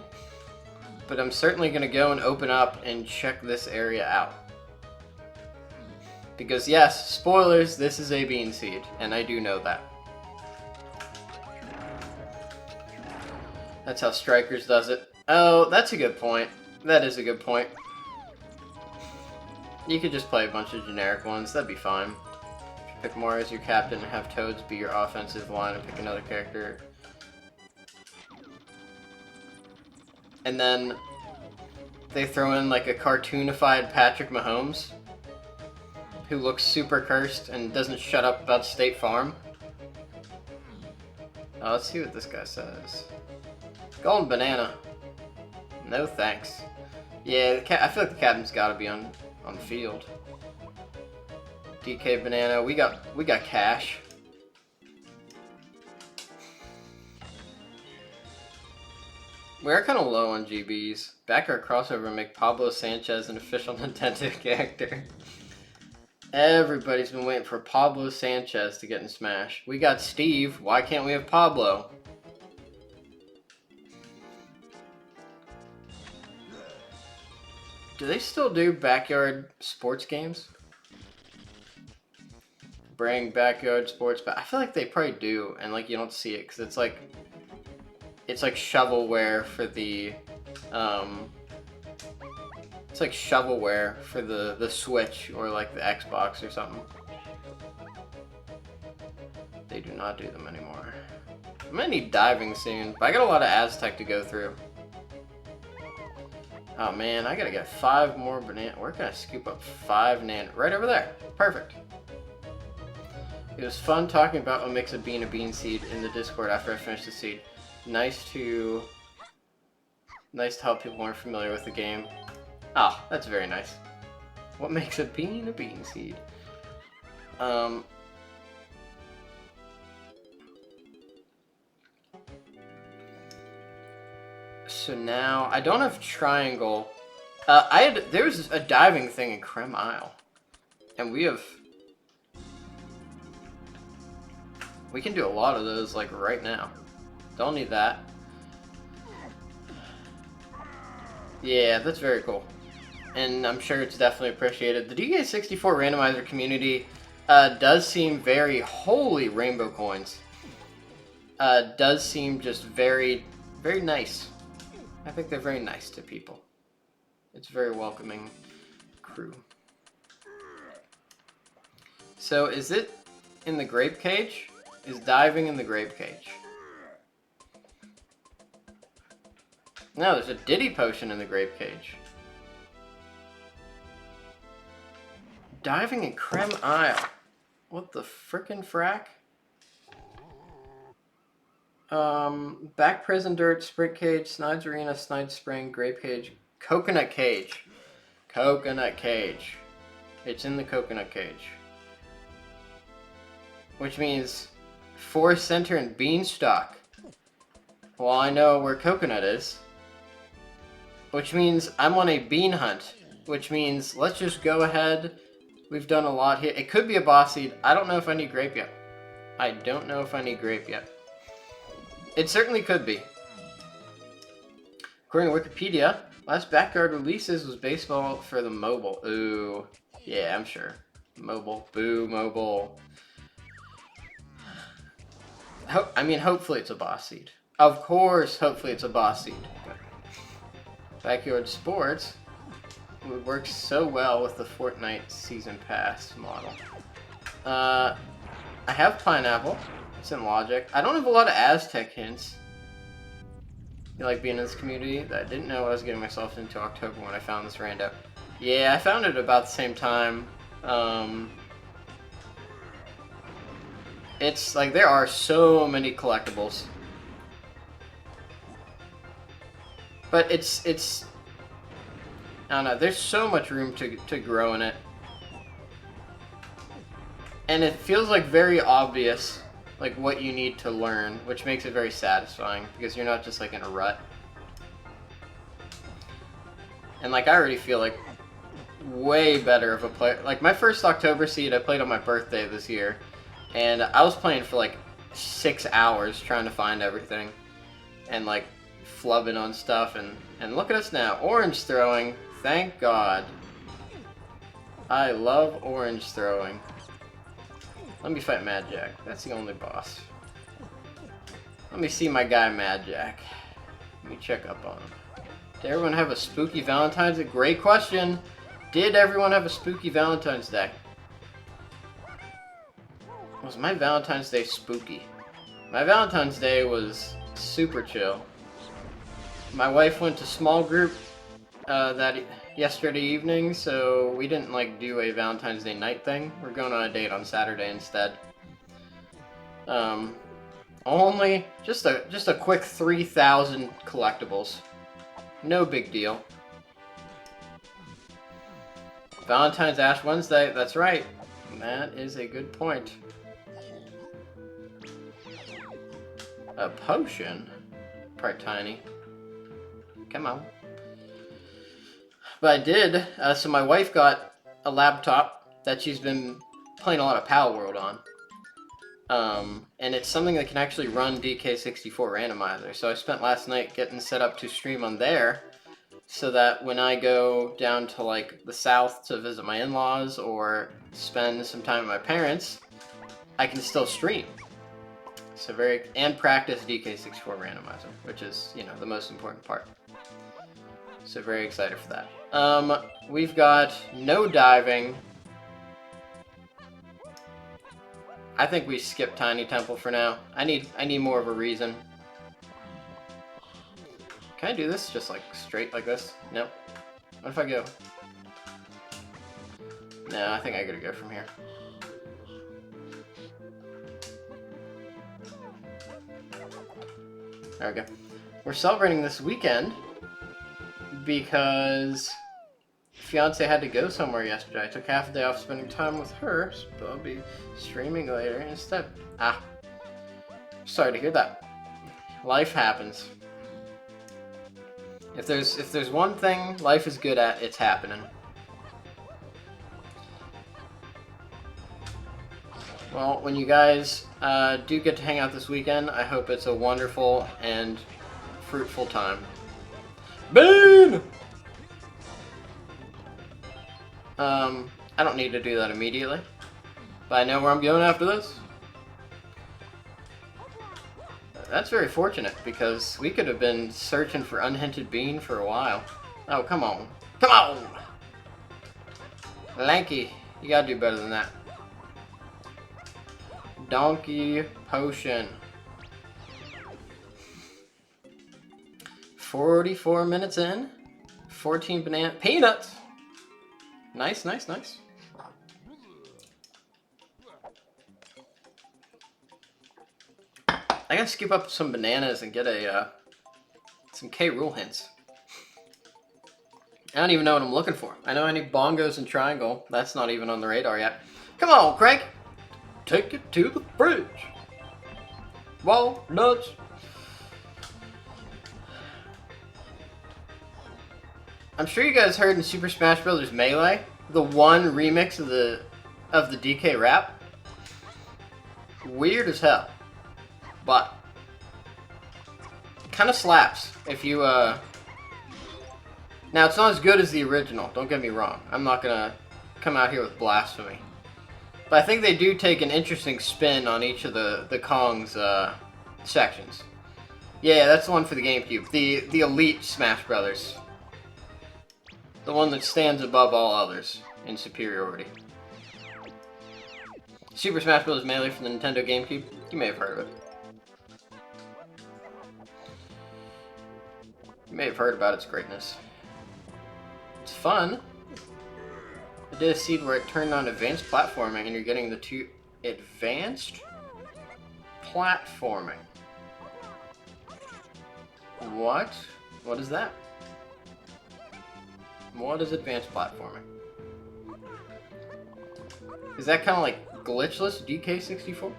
but I'm certainly going to go and open up and check this area out. Because, yes, spoilers, this is a bean seed, and I do know that. That's how Strikers does it. Oh, that's a good point. That is a good point. You could just play a bunch of generic ones. That'd be fine. Pick Mario as your captain and have Toads be your offensive line and pick another character. And then they throw in like a cartoonified Patrick Mahomes who looks super cursed and doesn't shut up about State Farm. Oh, let's see what this guy says. Golden banana. No thanks. Yeah, I feel like the captain's got to be on the field. DK banana. We got cash. We're kind of low on GBs. Backyard crossover and make Pablo Sanchez an official Nintendo character. Everybody's been waiting for Pablo Sanchez to get in Smash. We got Steve. Why can't we have Pablo? Do they still do backyard sports games? Bring backyard sports back. I feel like they probably do, and like you don't see it because it's like shovelware for the it's like shovelware for the Switch or like the Xbox or something. They do not do them anymore. I'm gonna need diving soon, but I got a lot of Aztec to go through. Oh man, I gotta get 5 more banana. Where can I scoop up 5 nan? Right over there. Perfect. It was fun talking about what makes a bean seed in the Discord after I finished the seed. Nice to help people more familiar with the game. Ah, that's very nice. What makes a bean seed? So now I don't have triangle. There was a diving thing in Creme Isle, and we can do a lot of those like right now. Don't need that. Yeah, that's very cool, and I'm sure it's definitely appreciated. The DK64 Randomizer community does seem very holy rainbow coins. Does seem just very, very nice. I think they're very nice to people. It's a very welcoming crew. So is it in the grape cage? Is diving in the grape cage? No, there's a Diddy potion in the grape cage. Diving in Creme Isle. What the frickin' frack? Back Prison Dirt, Sprint Cage, Snides Arena, Snides Spring, Grape Cage, Coconut Cage. Coconut Cage. It's in the coconut cage. Which means forest center and beanstalk. Well, I know where coconut is. Which means I'm on a bean hunt. Which means let's just go ahead. We've done a lot here. It could be a boss seed. I don't know if I need grape yet. I don't know if I need grape yet. It certainly could be. According to Wikipedia, last backyard releases was baseball for the mobile. Ooh. Yeah, I'm sure. Mobile. Boo, mobile. I mean, hopefully it's a boss seed. Of course, hopefully it's a boss seed. Backyard sports would work so well with the Fortnite Season Pass model. I have pineapple. It's in logic. I don't have a lot of Aztec hints. You like being in this community? I didn't know what I was getting myself into October when I found this rando. Yeah, I found it about the same time. It's like there are so many collectibles. But it's I don't know, there's so much room to grow in it. And it feels like very obvious, like what you need to learn, which makes it very satisfying because you're not just like in a rut. And like I already feel like way better of a player. Like my first October seed I played on my birthday this year, and I was playing for like 6 hours trying to find everything and like flubbing on stuff, and look at us now, orange throwing, thank God. I love orange throwing. Let me fight Mad Jack. That's the only boss. Let me see my guy Mad Jack. Let me check up on him. Did everyone have a spooky Valentine's Day? Great question. Did everyone have a spooky Valentine's Day? Was my Valentine's Day spooky? My Valentine's Day was super chill. My wife went to small group yesterday evening, so we didn't like do a Valentine's Day night thing. We're going on a date on Saturday instead. Only just a quick 3,000 collectibles. No big deal. Valentine's Ash Wednesday, that's right. That is a good point. A potion? Probably tiny. Come on. But I did, so my wife got a laptop that she's been playing a lot of Pal World on. And it's something that can actually run DK64 Randomizer. So I spent last night getting set up to stream on there, so that when I go down to like the south to visit my in-laws or spend some time with my parents, I can still stream. So and practice DK64 Randomizer, which is, you know, the most important part. So very excited for that. We've got no diving. I think we skip Tiny Temple for now. I need more of a reason. Can I do this just like straight like this? Nope. What if I go? No, I think I gotta go from here. There we go. We're celebrating this weekend because fiance had to go somewhere yesterday. I took half a day off spending time with her, so I'll be streaming later instead. Sorry to hear that. Life happens. If there's one thing life is good at, it's happening. Well, when you guys do get to hang out this weekend, I hope it's a wonderful and fruitful time. Bean! I don't need to do that immediately, but I know where I'm going after this. That's very fortunate, because we could have been searching for unhinted bean for a while. Oh, come on. Come on! Lanky, you gotta do better than that. Donkey potion. 44 minutes in. 14 banana peanuts. Nice, nice, nice. I gotta scoop up some bananas and get some K. Rool hints. I don't even know what I'm looking for. I know I need bongos and triangle. That's not even on the radar yet. Come on, Craig. Take it to the fridge. Walnuts. I'm sure you guys heard in Super Smash Bros. Melee, the one remix of the DK rap. Weird as hell, but kind of slaps if you Now it's not as good as the original. Don't get me wrong. I'm not gonna come out here with blasphemy, but I think they do take an interesting spin on each of the Kong's sections. Yeah, that's the one for the GameCube. The Elite Smash Brothers. The one that stands above all others in superiority. Super Smash Bros. Melee for the Nintendo GameCube. You may have heard of it. You may have heard about its greatness. It's fun. I did a seed where it turned on advanced platforming and you're getting the two advanced platforming. What? What is that? What is advanced platforming? Is that kind of like glitchless DK64?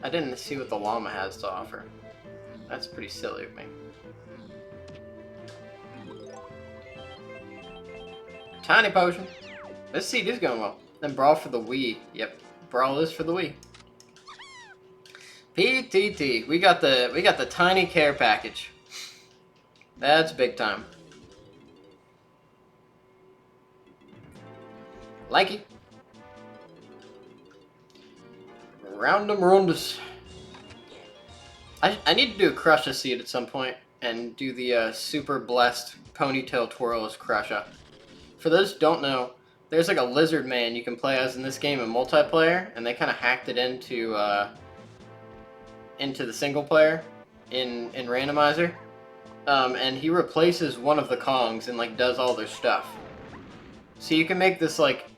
I didn't see what the llama has to offer. That's pretty silly of me. Tiny potion. This seed is going well. Then Brawl for the Wii. Yep, Brawl is for the Wii. PTT. We got the tiny care package. That's big time. Likey. Roundum rundus. I need to do a Crusher seed at some point and do the super blessed ponytail twirl as Crusher. For those who don't know, there's like a lizard man you can play as in this game in multiplayer, and they kind of hacked it into the single player in Randomizer, and he replaces one of the Kongs and like does all their stuff. So you can make this like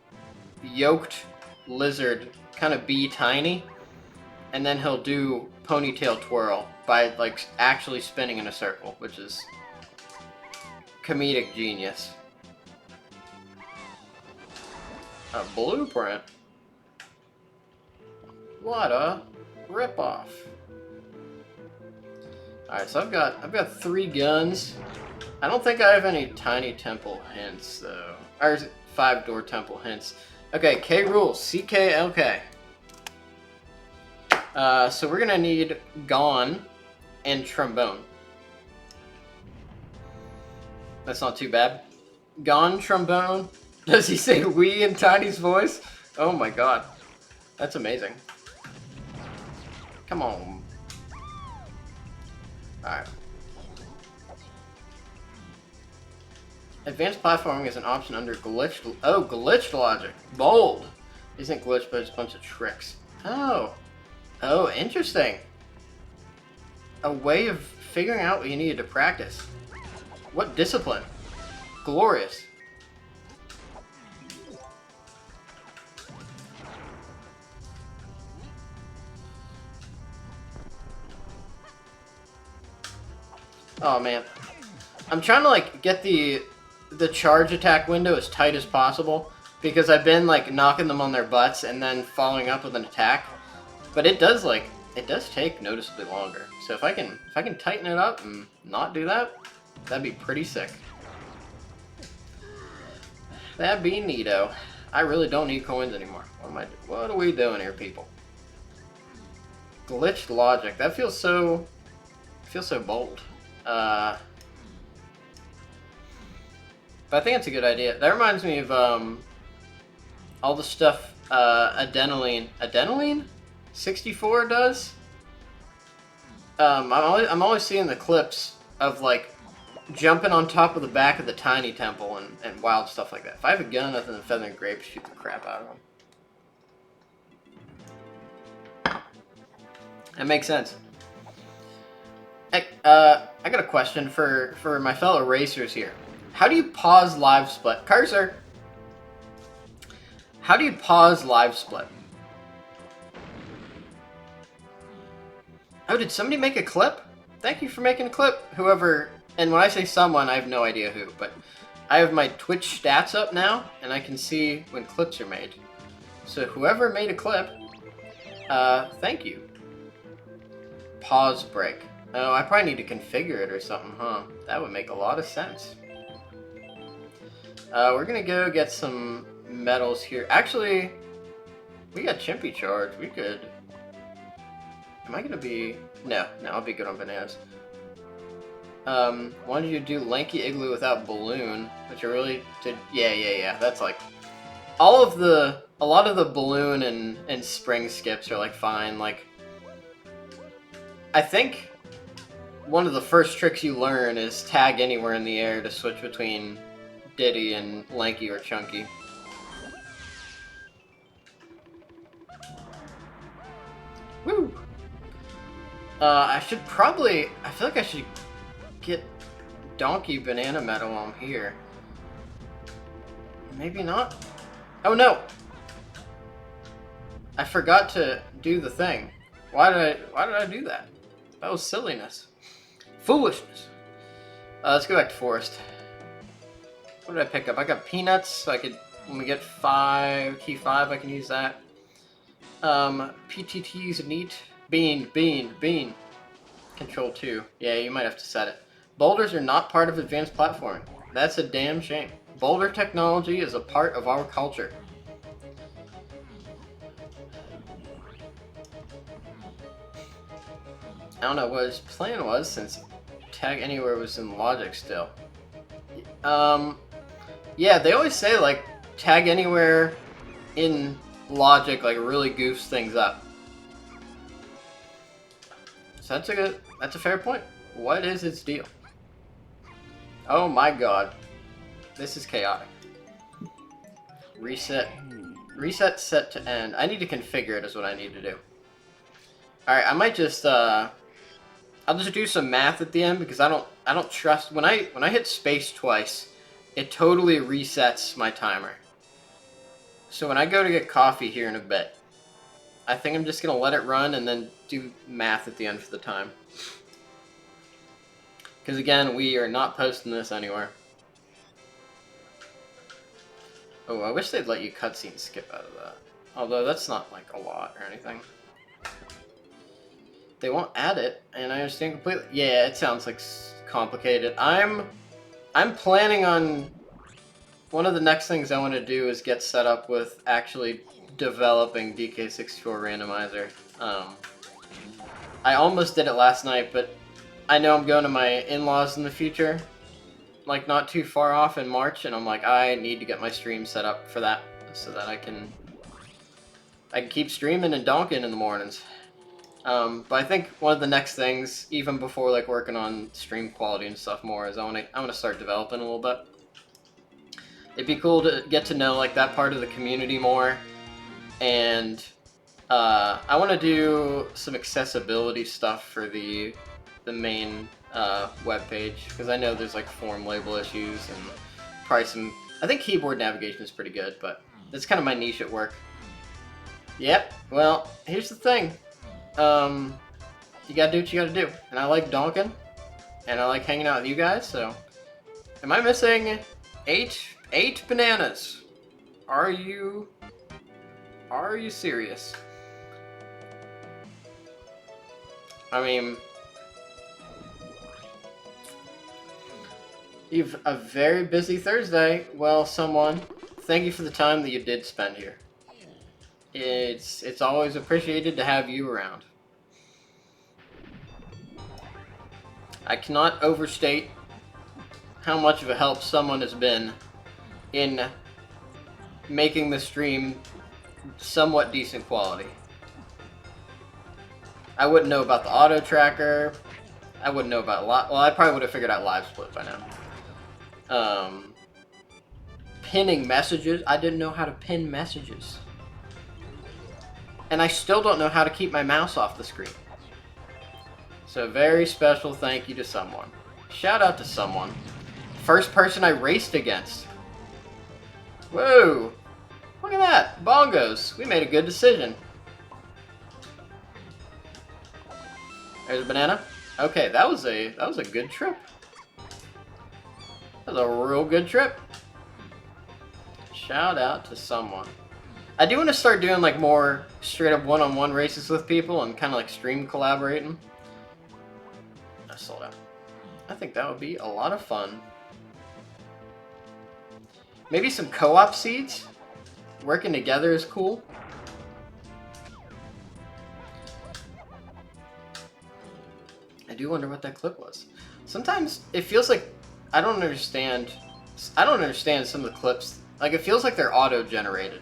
yoked lizard kind of be tiny, and then he'll do ponytail twirl by like actually spinning in a circle, which is comedic genius. A blueprint? What a ripoff. Alright, so I've got 3 guns. I don't think I have any tiny temple hints though. Or is it 5-door temple hints? Okay, K rules. CKLK. So we're gonna need Gone and Trombone. That's not too bad. Gone, Trombone. Does he say we in Tiny's voice? Oh my god. That's amazing. Come on. Alright. Advanced platforming is an option under glitched... Oh, glitched logic. Bold. Isn't glitched, but it's a bunch of tricks. Oh. Oh, interesting. A way of figuring out what you needed to practice. What discipline? Glorious. Oh man, I'm trying to like get the charge attack window as tight as possible because I've been like knocking them on their butts and then following up with an attack, but it does take noticeably longer. So if I can tighten it up and not do that, that'd be pretty sick. That'd be neato. I really don't need coins anymore. What are we doing here, people? Glitched logic. That feels so bold. But I think it's a good idea. That reminds me of all the stuff Adrenaline 64 does. I'm always seeing the clips of like jumping on top of the back of the tiny temple and wild stuff like that. If I have a gun other than feather and grape, shoot the crap out of them. That makes sense. Hey, I got a question for my fellow racers here. How do you pause live split? Cursor! How do you pause live split? Oh, did somebody make a clip? Thank you for making a clip, whoever, and when I say someone, I have no idea who, but I have my Twitch stats up now, and I can see when clips are made. So whoever made a clip, thank you. Pause break. Oh, I probably need to configure it or something, huh? That would make a lot of sense. We're gonna go get some medals here. Actually, we got Chimpy charge. We could... Am I gonna be... No, I'll be good on bananas. Why did you do Lanky Igloo without balloon? Which I really did... Yeah. That's like... A lot of the balloon and spring skips are like fine. Like, I think one of the first tricks you learn is tag anywhere in the air to switch between Diddy and Lanky or Chunky. Woo! I should probably... I feel like I should get Donkey Banana Medal while I'm here. Maybe not? Oh no! I forgot to do the thing. Why did I do that? That was silliness. Foolishness. Let's go back to Forest. What did I pick up? I got peanuts, so I could, when we get key 5, I can use that. PTT's neat. Bean. Control 2. Yeah, you might have to set it. Boulders are not part of advanced platforming. That's a damn shame. Boulder technology is a part of our culture. I don't know what his plan was, since Tag Anywhere was in Logic still. Yeah, they always say, like, Tag Anywhere in Logic, like, really goofs things up. So that's a fair point. What is its deal? Oh my god. This is chaotic. Reset set to end. I need to configure it is what I need to do. Alright, I might just I'll just do some math at the end because I don't trust when I hit space twice, it totally resets my timer. So when I go to get coffee here in a bit, I think I'm just gonna let it run and then do math at the end for the time. Because again, we are not posting this anywhere. Oh, I wish they'd let you cutscene skip out of that. Although that's not like a lot or anything. They won't add it, and I understand completely. Yeah, it sounds like complicated. I'm planning on... One of the next things I want to do is get set up with actually developing DK64 Randomizer. I almost did it last night, but I know I'm going to my in-laws in the future, like not too far off in March, and I'm like, I need to get my stream set up for that so that I can keep streaming and donking in the mornings. But I think one of the next things, even before like working on stream quality and stuff more, is I want to start developing a little bit. It'd be cool to get to know like that part of the community more, and I want to do some accessibility stuff for the main web page, because I know there's like form label issues and probably some. I think keyboard navigation is pretty good, but that's kind of my niche at work. Yep. Well, here's the thing. You gotta do what you gotta do, and I like donking, and I like hanging out with you guys. So, am I missing eight bananas? Are you serious? I mean, you've a very busy Thursday. Well, someone, thank you for the time that you did spend here. It's always appreciated to have you around. I cannot overstate how much of a help someone has been in making the stream somewhat decent quality. I wouldn't know about the auto tracker. I wouldn't know about well, I probably would have figured out live split by now. Pinning messages. I didn't know how to pin messages. And I still don't know how to keep my mouse off the screen. So very special thank you to someone. Shout out to someone. First person I raced against. Whoa! Look at that! Bongos! We made a good decision. There's a banana. Okay, that was a good trip. That was a real good trip. Shout out to someone. I do want to start doing like more straight up one-on-one races with people and kind of like stream collaborating. I sold out. I think that would be a lot of fun. Maybe some co-op seeds? Working together is cool. I do wonder what that clip was. Sometimes it feels like I don't understand some of the clips. Like it feels like they're auto-generated.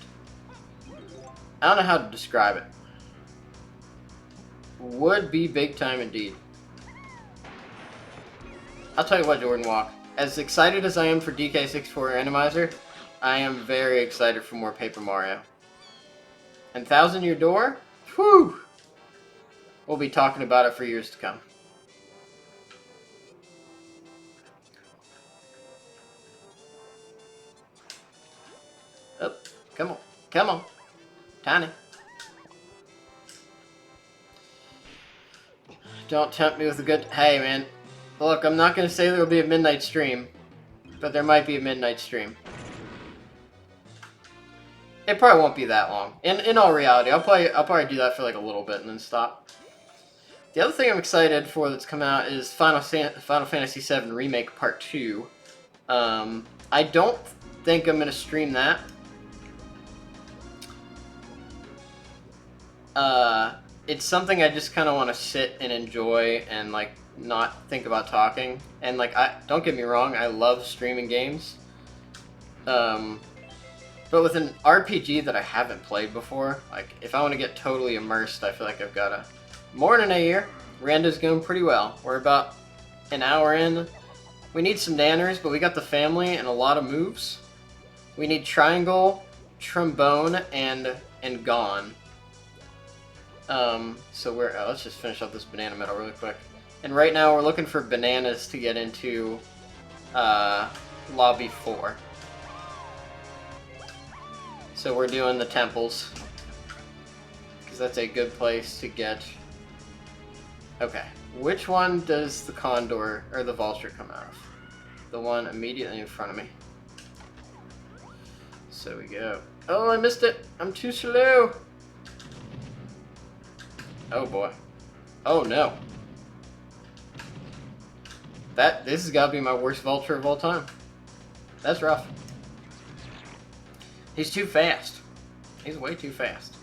I don't know how to describe it. Would be big time indeed. I'll tell you what, Jordan Walk. As excited as I am for DK64 Randomizer, I am very excited for more Paper Mario. And 1,000 Year Door? Whew! We'll be talking about it for years to come. Oh, come on. Come on. Tiny. Don't tempt me with a good... Hey, man. Look, I'm not going to say there will be a midnight stream, but there might be a midnight stream. It probably won't be that long. In all reality, I'll probably do that for like a little bit and then stop. The other thing I'm excited for that's come out is Final Fantasy VII Remake Part 2. I don't think I'm going to stream that. It's something I just kind of want to sit and enjoy and like not think about talking. And like, don't get me wrong, I love streaming games. But with an RPG that I haven't played before, like if I want to get totally immersed, I feel like I've got more than a year. Rando's going pretty well. We're about an hour in. We need some nanners, but we got the family and a lot of moves. We need triangle, trombone, and gone. So let's just finish up this banana medal really quick. And right now we're looking for bananas to get into lobby 4. So we're doing the temples, because that's a good place to get... Okay, which one does the condor, or the vulture come out of? The one immediately in front of me. So we go. Oh, I missed it! I'm too slow! Oh boy. Oh no. This has got to be my worst vulture of all time. That's rough. He's too fast. He's way too fast.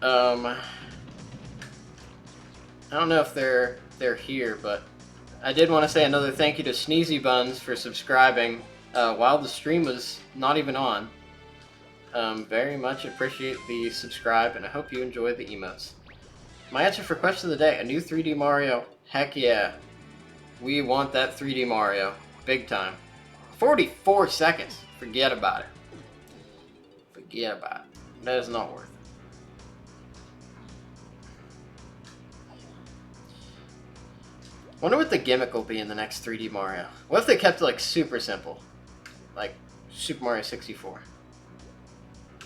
I don't know if they're here, but I did want to say another thank you to Sneezy Buns for subscribing while the stream was not even on. Very much appreciate the subscribe, and I hope you enjoy the emotes. My answer for question of the day, a new 3D Mario. Heck yeah. We want that 3D Mario. Big time. 44 seconds. Forget about it. Forget about it. That is not worth it. Wonder what the gimmick will be in the next 3D Mario. What if they kept it like super simple? Like Super Mario 64.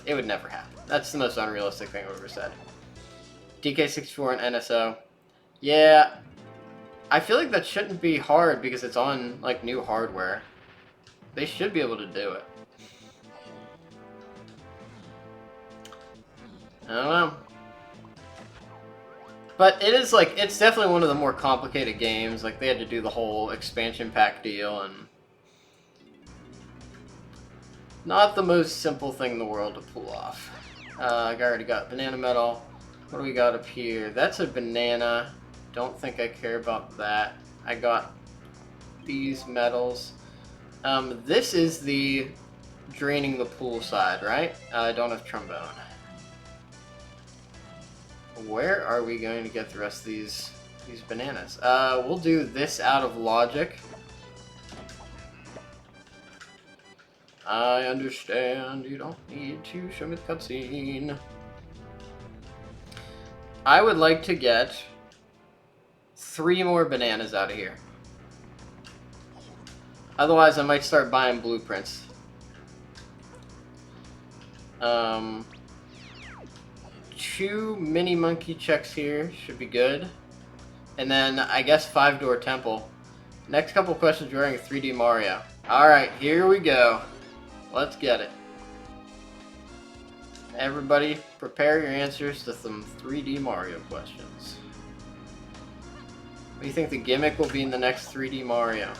It would never happen. That's the most unrealistic thing I've ever said. DK64 and NSO. Yeah. I feel like that shouldn't be hard because it's on like new hardware. They should be able to do it. I don't know. But it is like, it's definitely one of the more complicated games. Like they had to do the whole expansion pack deal and not the most simple thing in the world to pull off. I already got banana medal. What do we got up here? That's a banana. Don't think I care about that. I got these medals. This is the draining the pool side, right? I don't have trombone. Where are we going to get the rest of these bananas? We'll do this out of logic. I understand you don't need to show me the cutscene. I would like to get 3 more bananas out of here. Otherwise, I might start buying blueprints. 2 mini monkey checks here should be good. And then, I guess 5-door temple. Next couple questions regarding 3D Mario. Alright, here we go. Let's get it. Everybody, prepare your answers to some 3D Mario questions. What do you think the gimmick will be in the next 3D Mario?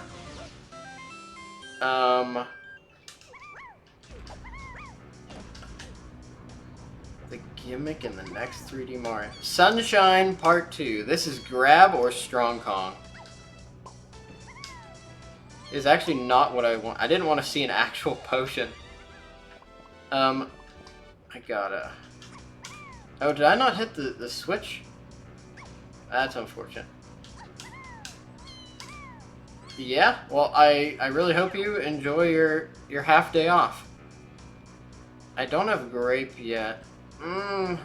The gimmick in the next 3D Mario. Sunshine Part 2. This is grab or strong Kong. Is actually not what I want. I didn't want to see an actual potion. I gotta... Oh, did I not hit the switch? That's unfortunate. Yeah, well, I really hope you enjoy your half day off. I don't have grape yet.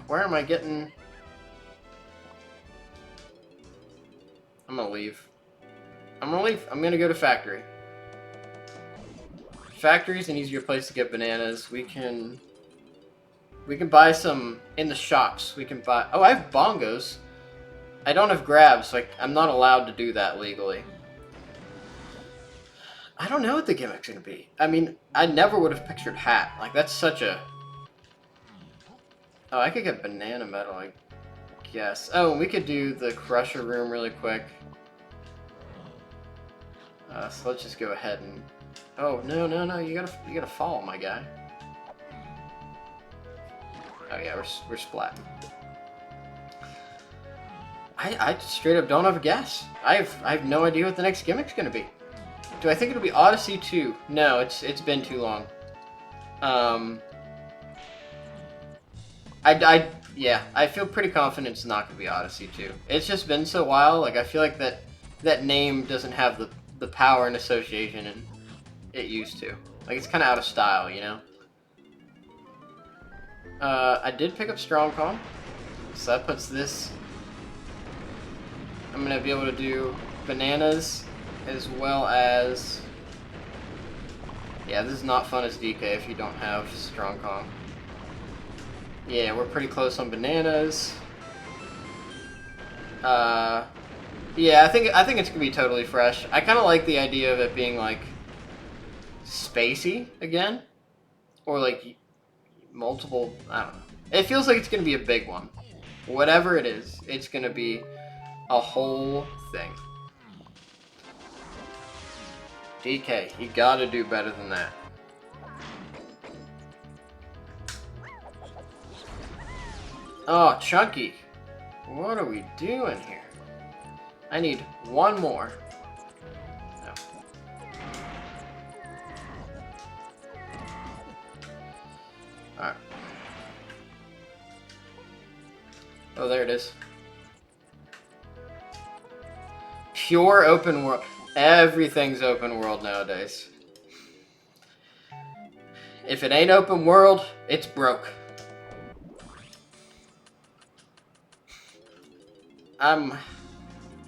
Where am I getting... I'm gonna leave. I'm gonna go to factory. Factory's an easier place to get bananas. We can buy some in the shops. We can buy... Oh, I have bongos. I don't have grabs, so I'm not allowed to do that legally. I don't know what the gimmick's gonna be. I mean, I never would have pictured hat. Like, that's such a... Oh, I could get banana metal, I guess. Oh, and we could do the crusher room really quick. So let's just go ahead and... Oh, no, you gotta fall, my guy. Oh yeah, we're splatting. I straight up don't have a guess. I have no idea what the next gimmick's gonna be. Do I think it'll be Odyssey 2? No, it's been too long. Yeah, I feel pretty confident it's not gonna be Odyssey 2. It's just been so while, like I feel like that name doesn't have the power and association and it used to. Like, it's kind of out of style, you know? I did pick up Strong Kong, so that puts this... I'm going to be able to do bananas as well as... Yeah, this is not fun as DK if you don't have Strong Kong. Yeah, we're pretty close on bananas. Yeah, I think it's going to be totally fresh. I kind of like the idea of it being, like, spacey again, or like multiple, I don't know. It feels like it's gonna be a big one. Whatever it is, it's gonna be a whole thing. DK, you gotta do better than that. Oh, Chunky, what are we doing here? I need one more. Alright. Oh, there it is. Pure open world. Everything's open world nowadays. If it ain't open world, it's broke. I'm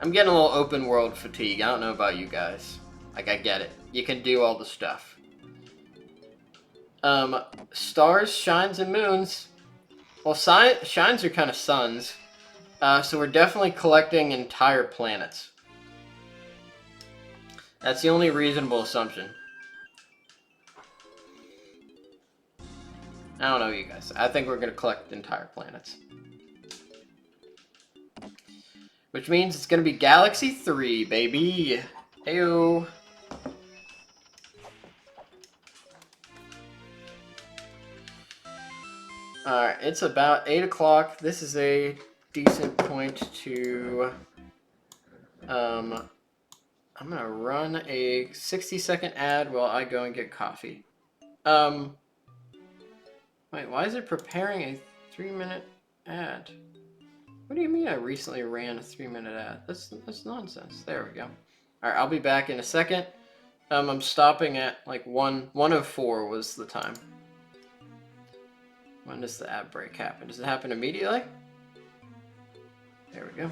getting a little open world fatigue. I don't know about you guys. Like, I get it. You can do all the stuff. Stars, shines, and moons. Well, shines are kind of suns. So we're definitely collecting entire planets. That's the only reasonable assumption. I don't know, you guys. I think we're going to collect entire planets. Which means it's going to be Galaxy 3, baby. Heyo. Alright, it's about 8 o'clock. This is a decent point to... I'm going to run a 60-second ad while I go and get coffee. Wait, why is it preparing a 3-minute ad? What do you mean I recently ran a 3-minute ad? That's nonsense. There we go. Alright, I'll be back in a second. I'm stopping at like 1:04 was the time. When does the ad break happen? Does it happen immediately? There we go.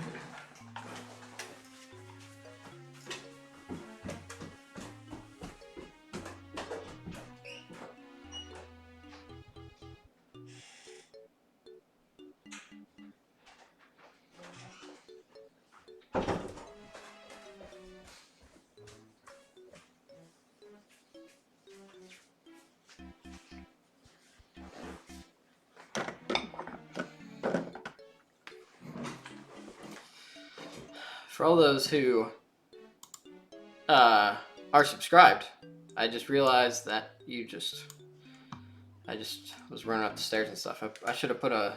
For all those who are subscribed, I just realized that I just was running up the stairs and stuff. I should have put a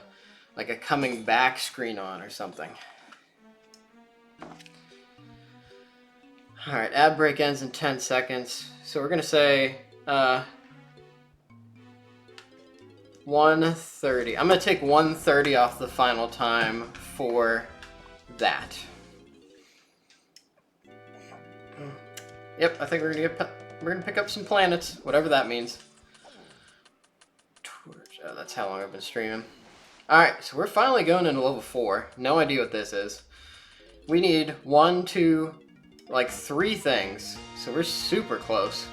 coming back screen on or something. Alright, ad break ends in 10 seconds. So we're gonna say 1:30. I'm gonna take 1:30 off the final time for that. Yep, I think we're gonna pick up some planets, whatever that means. Oh, that's how long I've been streaming. Alright, so we're finally going into level 4. No idea what this is. We need 1, 2, like 3 things. So we're super close.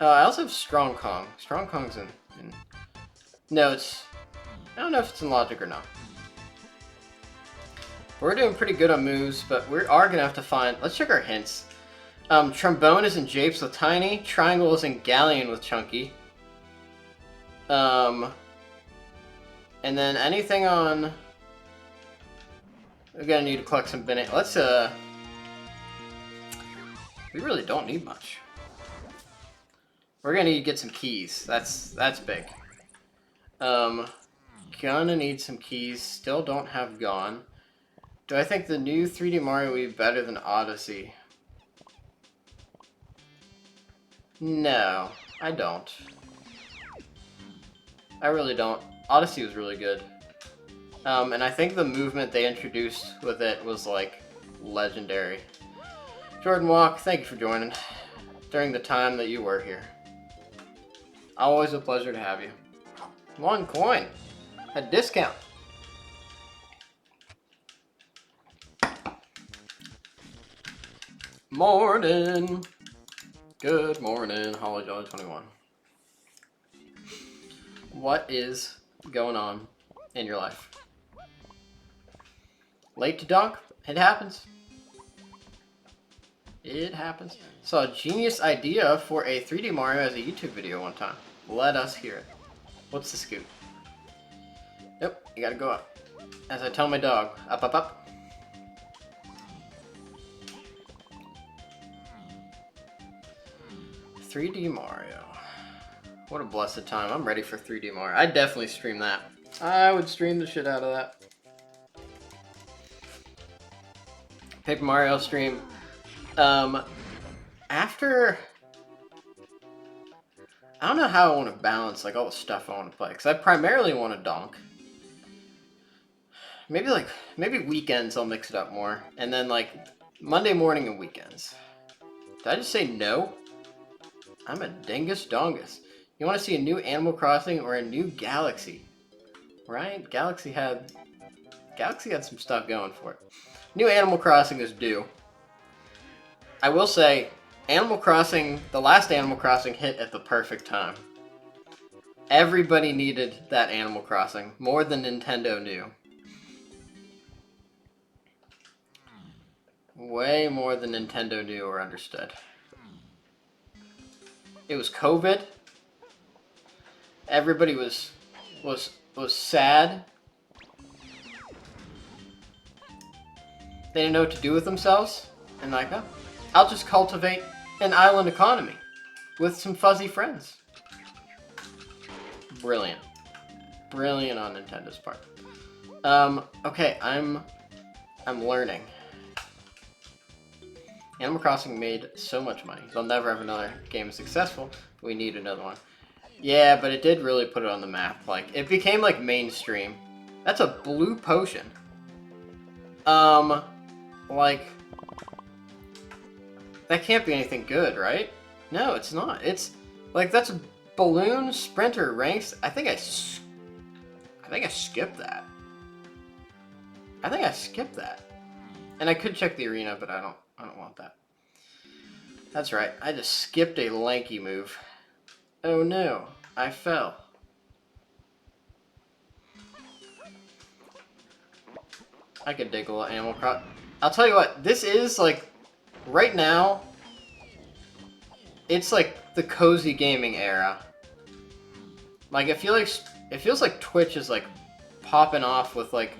I also have Strong Kong. Strong Kong's in... No, it's... I don't know if it's in logic or not. We're doing pretty good on moves, but we are going to have to find... Let's check our hints. Trombone is in Japes with Tiny. Triangle is in Galleon with Chunky. And then anything on... We're going to need to collect some bananas. Let's, we really don't need much. We're going to need to get some keys. That's big. Gonna need some keys. Still don't have Gone. Do I think the new 3D Mario will be better than Odyssey? No, I don't. I really don't. Odyssey was really good. And I think the movement they introduced with it was, like, legendary. Jordan Walk, thank you for joining during the time that you were here. Always a pleasure to have you. 1 coin. A discount. Morning. Good morning, Holly Jolly 21. What is going on in your life? Late to dunk? It happens. It happens. Saw a genius idea for a 3D Mario as a YouTube video one time. Let us hear it. What's the scoop? Nope, you gotta go up. As I tell my dog, up, up, up. "3D Mario. What a blessed time. I'm ready for 3D Mario. I'd definitely stream that. I would stream the shit out of that. Paper Mario stream. After... I don't know how I want to balance like all the stuff I want to play. Because I primarily want to donk. Maybe weekends I'll mix it up more. And then like Monday morning and weekends. Did I just say no? I'm a dingus dongus. You want to see a new Animal Crossing or a new Galaxy? Right? Galaxy had some stuff going for it. New Animal Crossing is due. I will say, Animal Crossing, the last Animal Crossing hit at the perfect time. Everybody needed that Animal Crossing, more than Nintendo knew. Way more than Nintendo knew or understood. It was COVID. Everybody was sad. They didn't know what to do with themselves. And like, oh, I'll just cultivate an island economy with some fuzzy friends. Brilliant. Brilliant on Nintendo's part. Okay, I'm learning. Animal Crossing made so much money. They'll never have another game successful. We need another one. Yeah, but it did really put it on the map. Like, it became like mainstream. That's a blue potion. Like, that can't be anything good, right? No, it's not. It's like, that's a balloon sprinter ranks. I think I skipped that. I think I skipped that. And I could check the arena, but I don't want that. That's right. I just skipped a lanky move. Oh no, I fell. I could dig a little Animal Crossing. I'll tell you what, this is like, right now, it's like the cozy gaming era. Like, it feels like Twitch is like popping off with like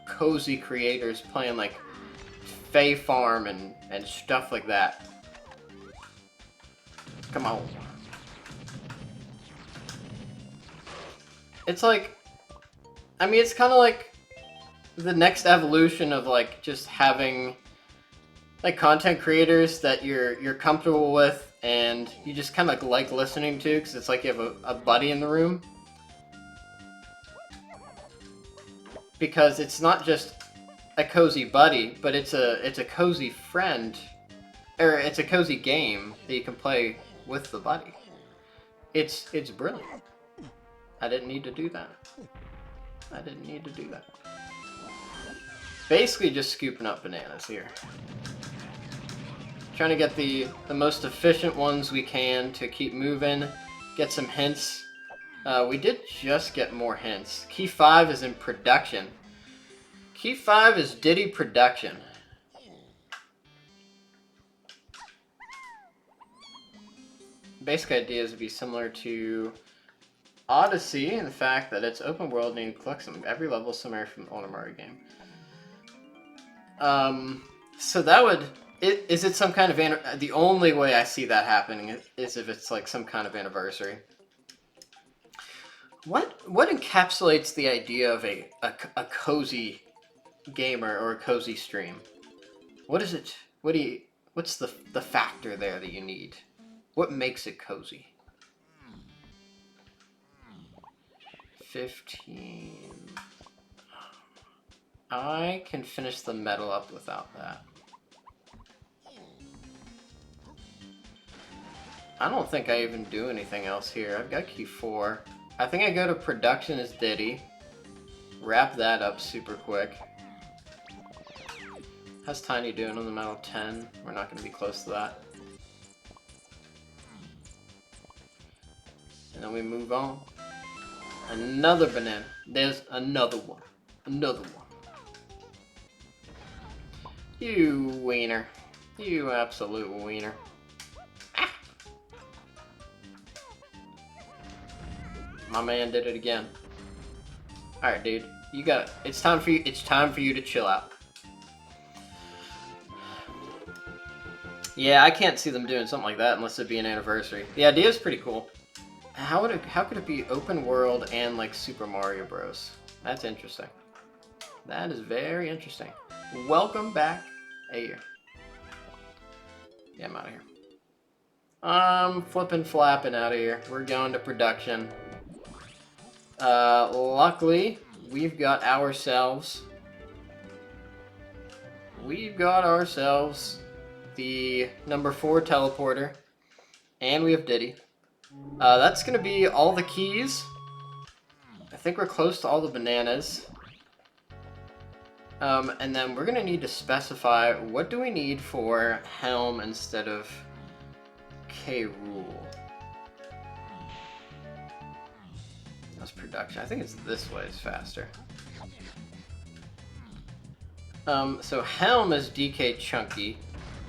cozy creators playing like Fae farm and stuff like that. Come on. It's like, I mean, it's kind of like the next evolution of like just having like content creators that you're comfortable with and you just kind of like listening to, because it's like you have a buddy in the room. Because it's not just a cozy buddy, but it's a cozy friend, or it's a cozy game that you can play with the buddy. It's brilliant. I didn't need to do that. I didn't need to do that. Basically just scooping up bananas here. Trying to get the most efficient ones we can to keep moving, get some hints. We did just get more hints. Key 5 is in production. Key 5 is Diddy production. Basic idea is to be similar to Odyssey in the fact that it's open world and you collect every level somewhere from the older Mario game. So that would... Is it some kind of... The only way I see that happening is if it's like some kind of anniversary. What encapsulates the idea of a cozy gamer or a cozy stream? What is it? What's the factor there that you need? What makes it cozy? 15. I can finish the medal up without that. I don't think I even do anything else here. I've got key 4. I think I go to production as Diddy. Wrap that up super quick. How's Tiny doing on the medal? 10. We're not going to be close to that. And then we move on. Another banana. There's another one. Another one. You wiener. You absolute wiener. Ah. My man did it again. Alright, dude. You got it. It's time for you to chill out. Yeah, I can't see them doing something like that unless it'd be an anniversary. The idea is pretty cool. How could it be open world and like Super Mario Bros? That's interesting. That is very interesting. Welcome back. Hey, yeah, I'm out of here. I'm flipping flapping out of here. We're going to production. Luckily, we've got ourselves the number 4 teleporter, and we have Diddy. That's gonna be all the keys. I think we're close to all the bananas. And then we're gonna need to specify what do we need for Helm instead of K. Rool. That's production. I think it's this way. It's faster. So Helm is DK Chunky.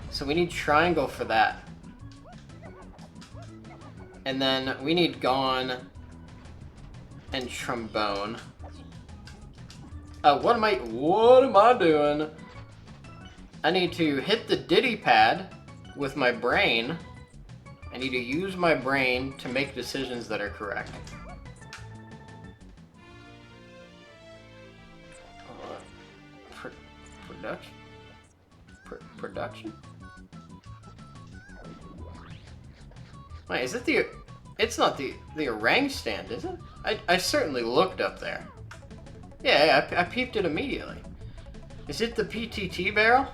So we need triangle for that. And then we need Gone and Trombone. What am I doing? I need to hit the Diddy pad with my brain. I need to use my brain to make decisions that are correct. Production? Wait, is it the... It's not the orang stand, is it? I certainly looked up there. Yeah, I peeped it immediately. Is it the PTT barrel?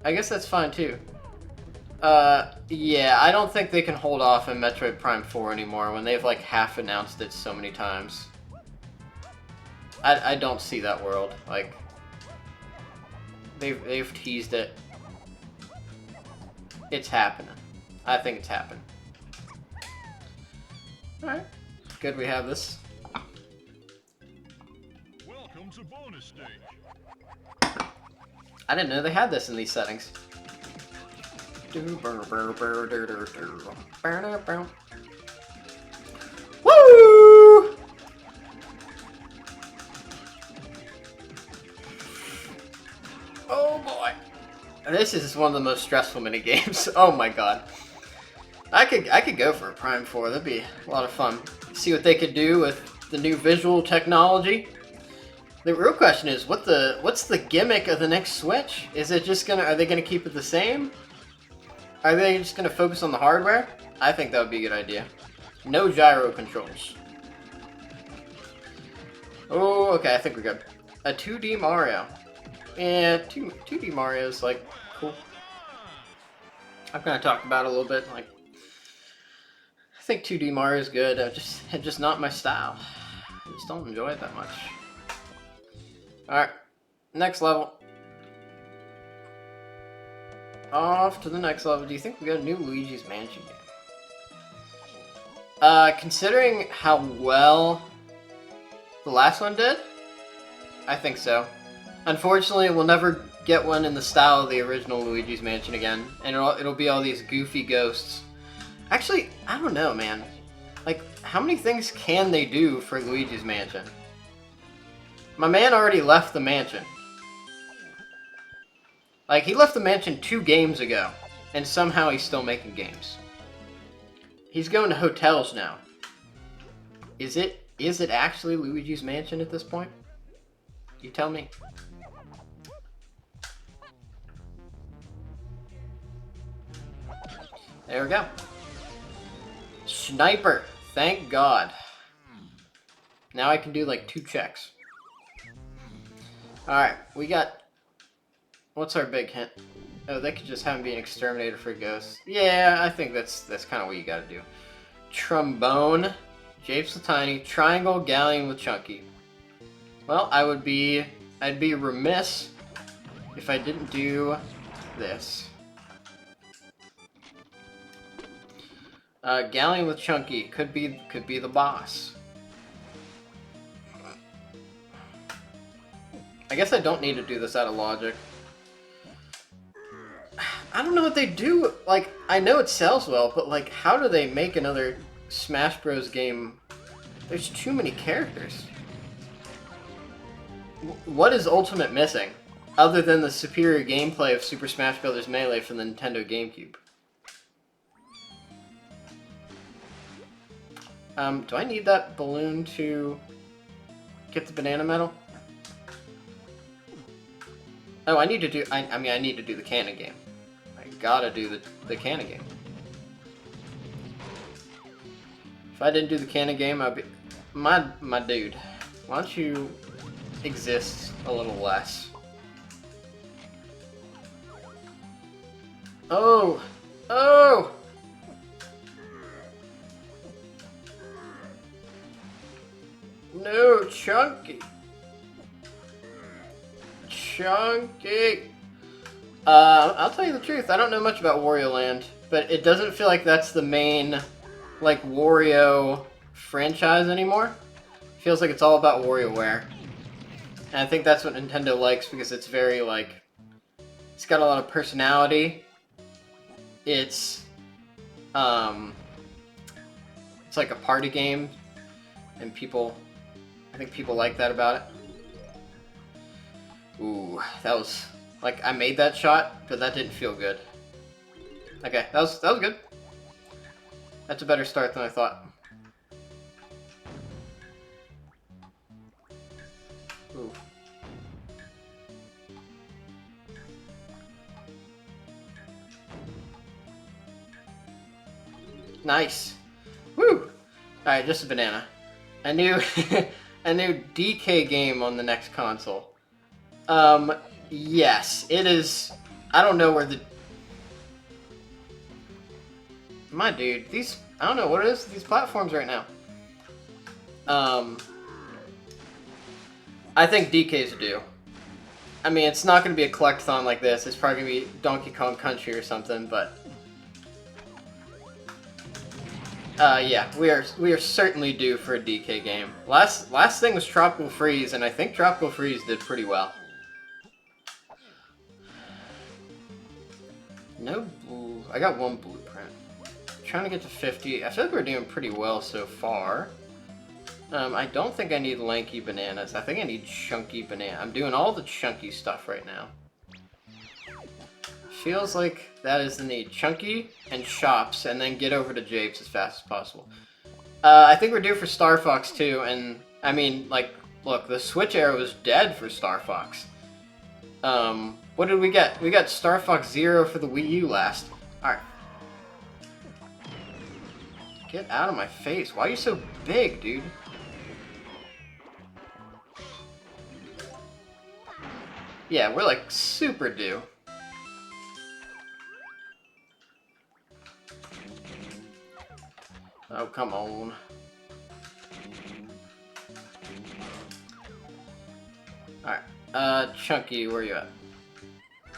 I guess that's fine too. Yeah, I don't think they can hold off in Metroid Prime 4 anymore when they've like half announced it so many times. I don't see that world. Like, they've teased it. It's happening. I think it's happening. Alright. Good we have this. Welcome to bonus stage. I didn't know they had this in these settings. Woo! This is one of the most stressful mini games. Oh my god. I could go for a Prime 4. That'd be a lot of fun. See what they could do with the new visual technology. The real question is, what's the gimmick of the next Switch? Is it just are they gonna keep it the same? Are they just gonna focus on the hardware? I think that would be a good idea. No gyro controls. Oh, okay, I think we're good. A 2D Mario. Yeah, 2D Mario is like cool. I've kind of talked about it a little bit. Like, I think 2D Mario is good. It's just not my style. I just don't enjoy it that much. All right, next level. Off to the next level. Do you think we got a new Luigi's Mansion game? Considering how well the last one did, I think so. Unfortunately, we'll never get one in the style of the original Luigi's Mansion again, and it'll be all these goofy ghosts. Actually, I don't know, man. Like, how many things can they do for Luigi's Mansion? My man already left the mansion. Like, he left the mansion 2 games ago, and somehow he's still making games. He's going to hotels now. Is it actually Luigi's Mansion at this point? You tell me. There we go. Sniper. Thank God. Now I can do like 2 checks. Alright, we got... What's our big hint? Oh, they could just have him be an exterminator for ghosts. Yeah, I think that's kind of what you gotta do. Trombone. Japes with Tiny. Triangle. Galleon with Chunky. Well, I'd be remiss if I didn't do this. Galleon with Chunky could be the boss. I guess I don't need to do this out of logic. I don't know what they do. Like, I know it sells well, but like, how do they make another Smash Bros. Game? There's too many characters. What is Ultimate missing, other than the superior gameplay of Super Smash Bros. Melee from the Nintendo GameCube? Do I need that balloon to get the banana medal? Oh, I need to do... I mean, I need to do the cannon game. I gotta do the cannon game. If I didn't do the cannon game, I'd be... My dude, why don't you exist a little less? Oh! Oh! No, Chunky! Chunky! I'll tell you the truth, I don't know much about Wario Land, but it doesn't feel like that's the main, like, Wario franchise anymore. It feels like it's all about WarioWare. And I think that's what Nintendo likes, because it's very, like, it's got a lot of personality. It's like a party game, and I think people like that about it. Ooh, that was, like, I made that shot, but that didn't feel good. Okay, that was good. That's a better start than I thought. Ooh. Nice. Woo! Alright, just a banana. A new a new DK game on the next console. Yes, it is. I don't know where the... My dude, I don't know what it is, these platforms right now. I think DK's due. I mean, it's not going to be a collectathon like this. It's probably going to be Donkey Kong Country or something, but... yeah, we are certainly due for a DK game. Last thing was Tropical Freeze, and I think Tropical Freeze did pretty well. No blue. I got 1 blueprint. Trying to get to 50. I feel like we're doing pretty well so far. I don't think I need lanky bananas. I think I need chunky banana. I'm doing all the chunky stuff right now. Feels like that is the need. Chunky and shops, and then get over to Japes as fast as possible. I think we're due for Star Fox too, and I mean, like, look, the Switch era was dead for Star Fox. What did we get? We got Star Fox Zero for the Wii U last. Alright. Get out of my face. Why are you so big, dude? Yeah, we're like super due. Oh, come on. Alright, Chunky, where are you at?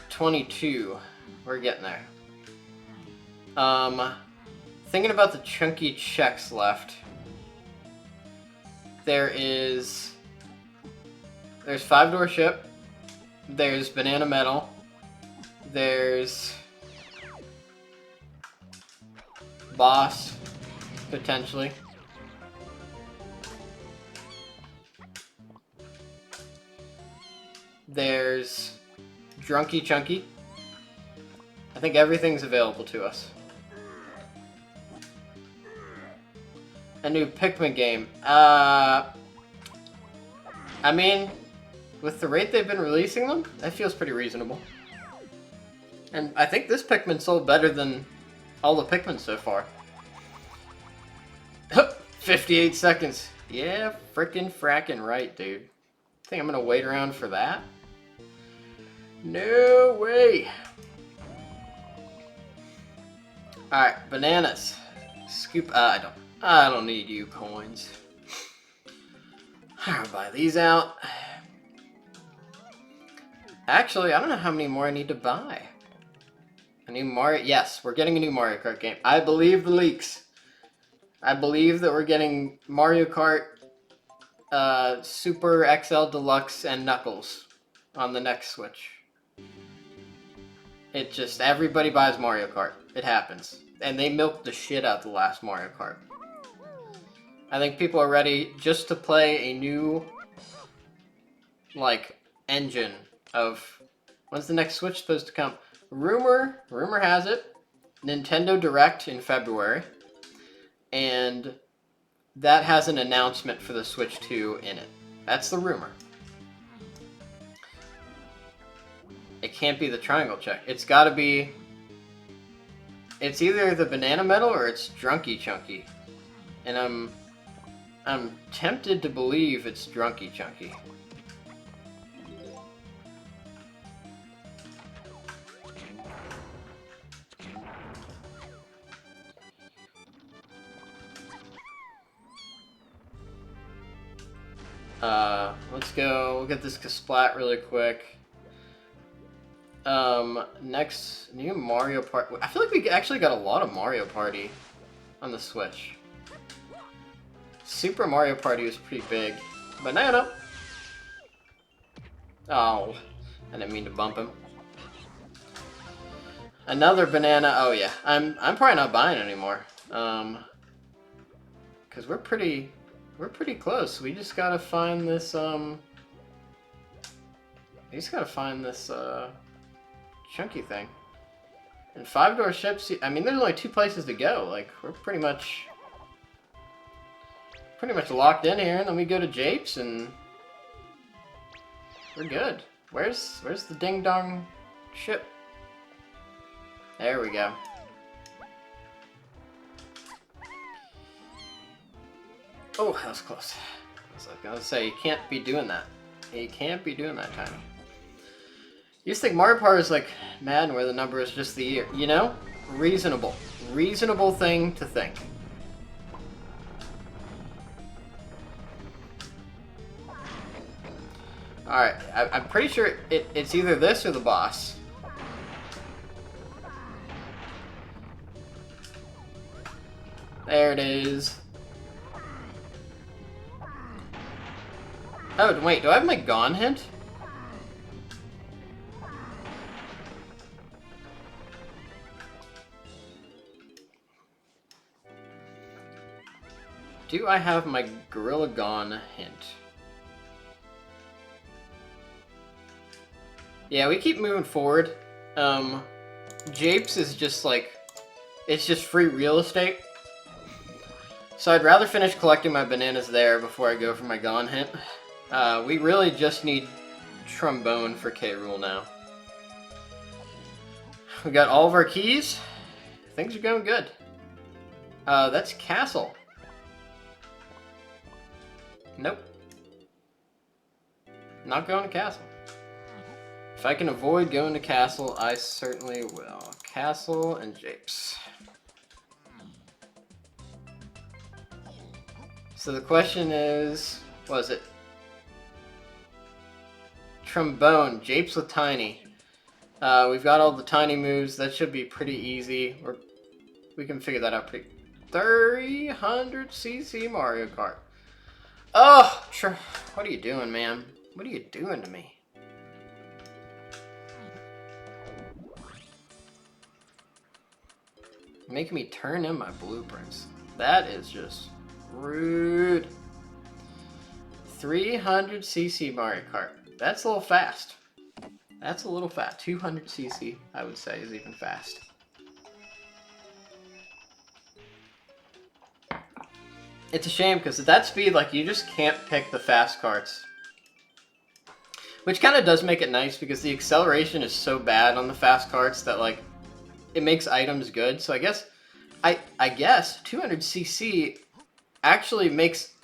22. We're getting there. Thinking about the Chunky checks left. There's 5-door ship. There's Banana Metal. There's Boss, potentially. There's Drunky Chunky. I think everything's available to us. A new Pikmin game. I mean, with the rate they've been releasing them, that feels pretty reasonable. And I think this Pikmin sold better than all the Pikmin so far. 58 seconds. Yeah, frackin' right, dude. Think I'm gonna wait around for that? No way. Alright, bananas. Scoop. I don't need you coins. I'll buy these out. Actually, I don't know how many more I need to buy. A new Mario. Yes, we're getting a new Mario Kart game. I believe the leaks. I believe that we're getting Mario Kart Super XL Deluxe and Knuckles on the next Switch. It just, everybody buys Mario Kart. It happens. And they milked the shit out the last Mario Kart. I think people are ready just to play a new, like, engine of, when's the next Switch supposed to come? Rumor has it, Nintendo Direct in February. And that has an announcement for the Switch 2 in it. That's the rumor. It can't be the triangle check. It's gotta be... It's either the Banana Metal or it's Drunky Chunky. And I'm tempted to believe it's Drunky Chunky. Let's go. We'll get this Kasplat really quick. Next, new Mario Party. I feel like we actually got a lot of Mario Party on the Switch. Super Mario Party was pretty big. Banana! Oh, I didn't mean to bump him. Another banana. Oh yeah, I'm probably not buying anymore. Cause we're pretty close. We just gotta find this chunky thing. And 5-door ships, I mean, there's only 2 places to go. Like, we're pretty much locked in here, and then we go to Japes, and we're good. Where's the ding-dong ship? There we go. Oh, that was close. I was gonna say, you can't be doing that. You can't be doing that, Tiny. You used to think Mario Party was like Madden, where the number is just the year. You know? Reasonable. Reasonable thing to think. Alright, I'm pretty sure it's either this or the boss. There it is. Oh, wait, do I have my Gone hint? Do I have my Gorilla Gone hint? Yeah, we keep moving forward. Japes is just like, it's just free real estate. So I'd rather finish collecting my bananas there before I go for my Gone hint. We really just need Trombone for K. Rool now. We got all of our keys. Things are going good. That's Castle. Nope. Not going to Castle. If I can avoid going to Castle, I certainly will. Castle and Japes. So the question is, what is it? Trombone, Japes with Tiny. We've got all the Tiny moves. That should be pretty easy. We can figure that out pretty... 300cc Mario Kart. Oh! What are you doing, man? What are you doing to me? Making me turn in my blueprints. That is just rude. 300cc Mario Kart. That's a little fast. That's a little fast. 200cc, I would say, is even fast. It's a shame, because at that speed, like, you just can't pick the fast karts. Which kind of does make it nice, because the acceleration is so bad on the fast karts that, like, it makes items good. So I guess 200cc actually makes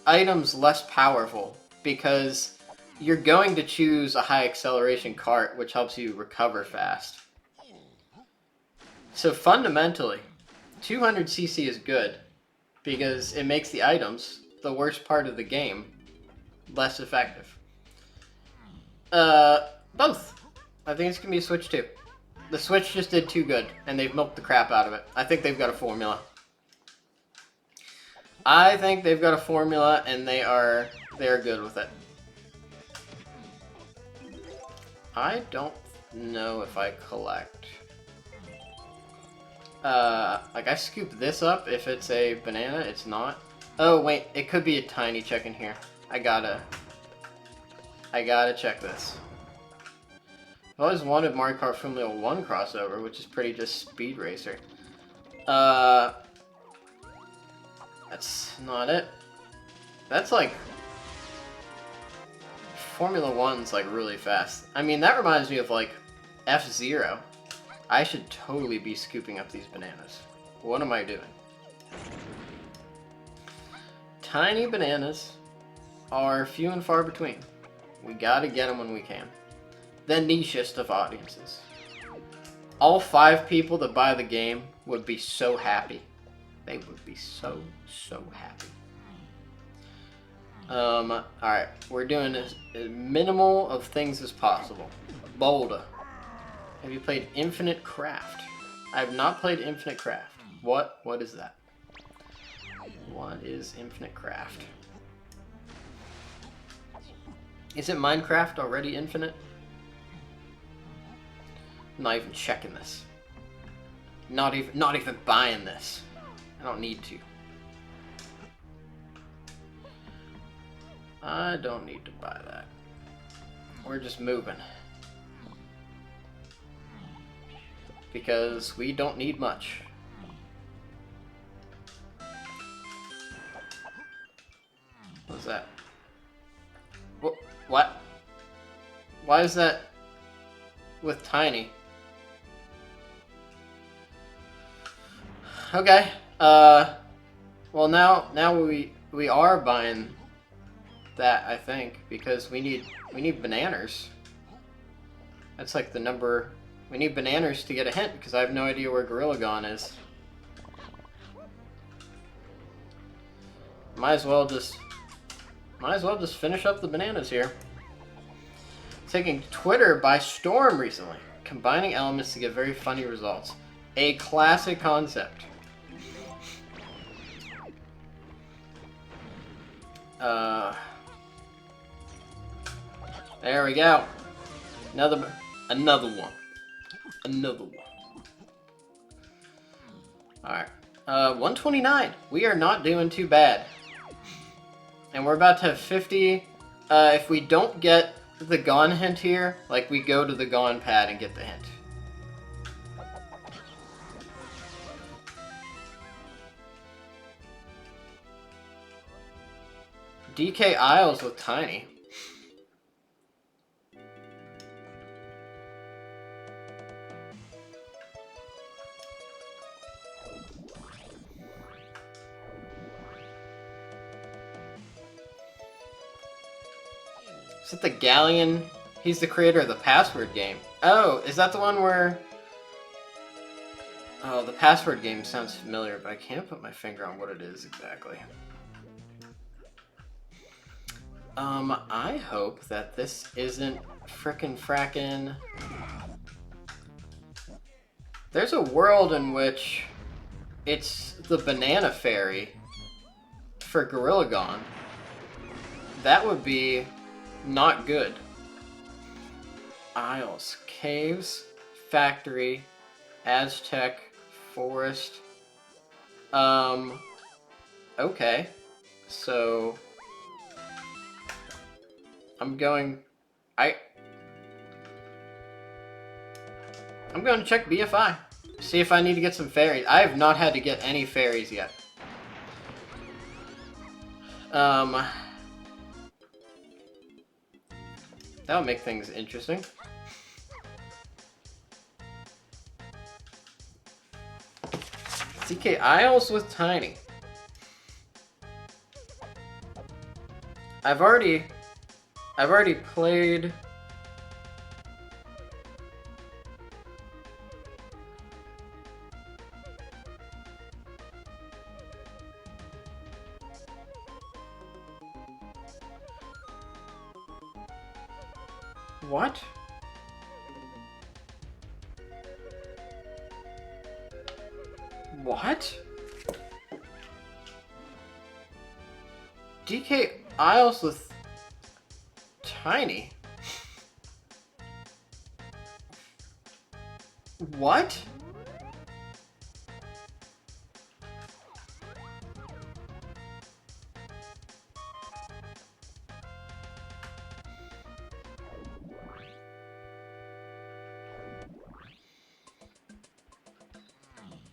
items less powerful, because you're going to choose a high acceleration kart, which helps you recover fast. So fundamentally, 200cc is good, because it makes the items, the worst part of the game, less effective. Both. I think it's going to be a Switch 2. The Switch just did too good, and they've milked the crap out of it. I think they've got a formula. I think they've got a formula, and they're good with it. I don't know if I collect. Like, I scoop this up if it's a banana. It's not. Oh, wait. It could be a tiny check in here. I gotta check this. I've always wanted Mario Kart Formula 1 crossover, which is pretty just Speed Racer. That's not it. That's like... Formula 1's like really fast. I mean, that reminds me of like F-Zero. I should totally be scooping up these bananas. What am I doing? Tiny bananas are few and far between. We gotta get them when we can. The nichest of audiences. All 5 people that buy the game would be so happy. They would be so happy. Alright, we're doing as minimal of things as possible. Boulder. Have you played Infinite Craft? I have not played Infinite Craft. What is that? What is Infinite Craft? Is it Minecraft already infinite? I'm not even checking this. Not even buying this. I don't need to. I don't need to buy that. We're just moving. Because we don't need much. What's that? What? Why is that with Tiny? Okay. Well now we are buying that, I think, because we need bananas. That's like the number. We need bananas to get a hint, because I have no idea where Gorilla Gone is. Might as well just finish up the bananas here. Taking Twitter by storm recently, combining elements to get very funny results. A classic concept. There we go. Another one. Alright. 129. We are not doing too bad. And we're about to have 50. If we don't get the Gone hint here, like, we go to the Gone pad and get the hint. DK Isles with Tiny. Is it the Galleon? He's the creator of the Password game. Oh, is that the one where... Oh, the Password game sounds familiar, but I can't put my finger on what it is exactly. I hope that this isn't frickin' There's a world in which it's the Banana Fairy for Gorilla Gone. That would be not good. Isles, caves, factory, Aztec, forest. Okay. So I'm going to check BFI. See if I need to get some fairies. I have not had to get any fairies yet. That'll make things interesting. DK Isles with Tiny. I've already played. What? What? DK Isles with Tiny? What?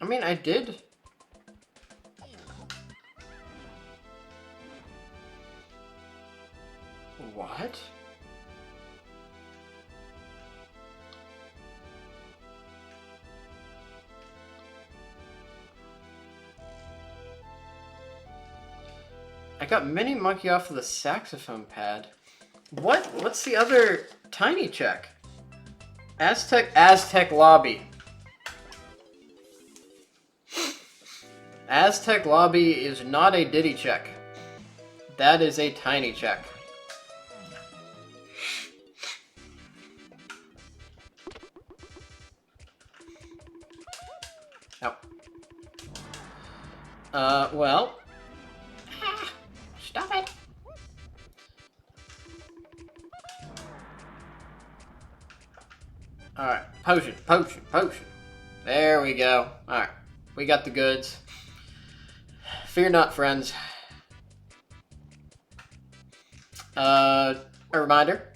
I mean, I did. What? I got Mini Monkey off of the saxophone pad. What? What's the other Tiny check? Aztec Lobby. Aztec Lobby is not a Diddy check. That is a Tiny check. Oh. Well. Stop it. Alright, potion. There we go. Alright, we got the goods. Fear not, friends. A reminder.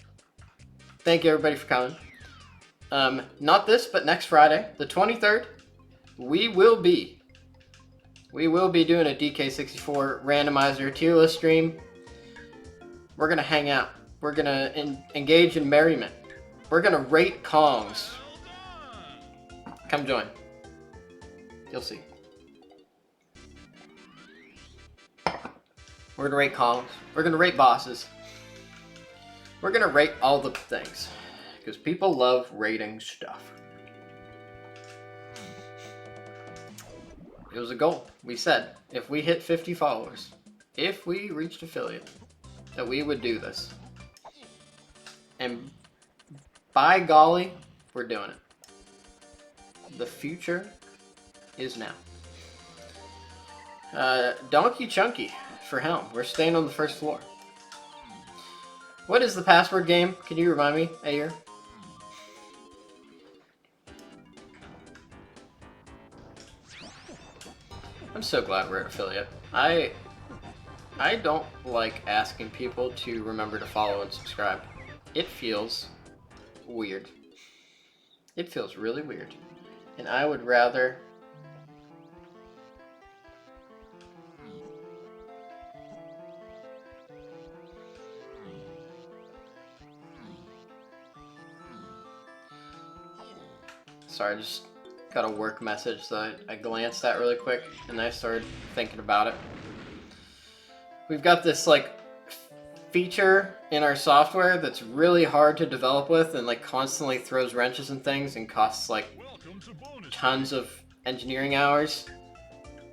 Thank you everybody for coming. Not this, but next Friday, the 23rd, we will be doing a DK64 Randomizer tier list stream. We're gonna hang out. We're gonna engage in merriment. We're gonna rate Kongs. Come join. You'll see. We're gonna rate Kongs. We're gonna rate bosses. We're gonna rate all the things. Because people love rating stuff. It was a goal. We said, if we hit 50 followers, if we reached affiliate, that we would do this. And by golly, we're doing it. The future is now. Donkey Chunky for Helm. We're staying on the first floor. What is the password game? Can you remind me, Ayer? I'm so glad we're at affiliate. I don't like asking people to remember to follow and subscribe. It feels weird. It feels really weird. And I would rather... Sorry, I just got a work message that I glanced at really quick, and I started thinking about it. We've got this like feature in our software that's really hard to develop with, and like constantly throws wrenches and things, and costs like tons of engineering hours.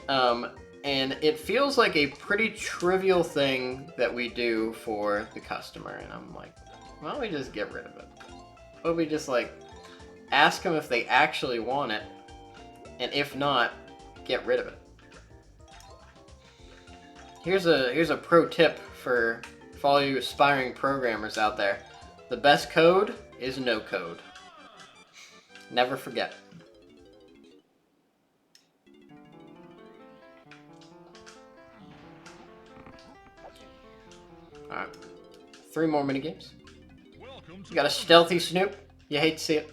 And it feels like a pretty trivial thing that we do for the customer, and I'm like, why don't we just get rid of it? Why don't we just like ask them if they actually want it, and if not, get rid of it. Here's a pro tip for all you aspiring programmers out there. The best code is no code. Never forget. Alright. 3 more minigames. You got a stealthy Snoop. You hate to see it.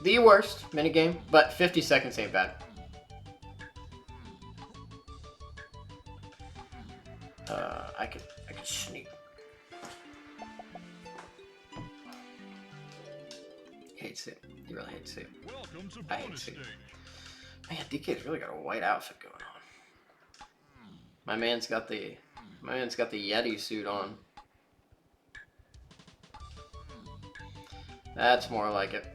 The worst minigame, but 50 seconds ain't bad. I could sneak. Hate to see it. You really hate to see it. I hate to see it. Man, DK's really got a white outfit going on. My man's got the Yeti suit on. That's more like it.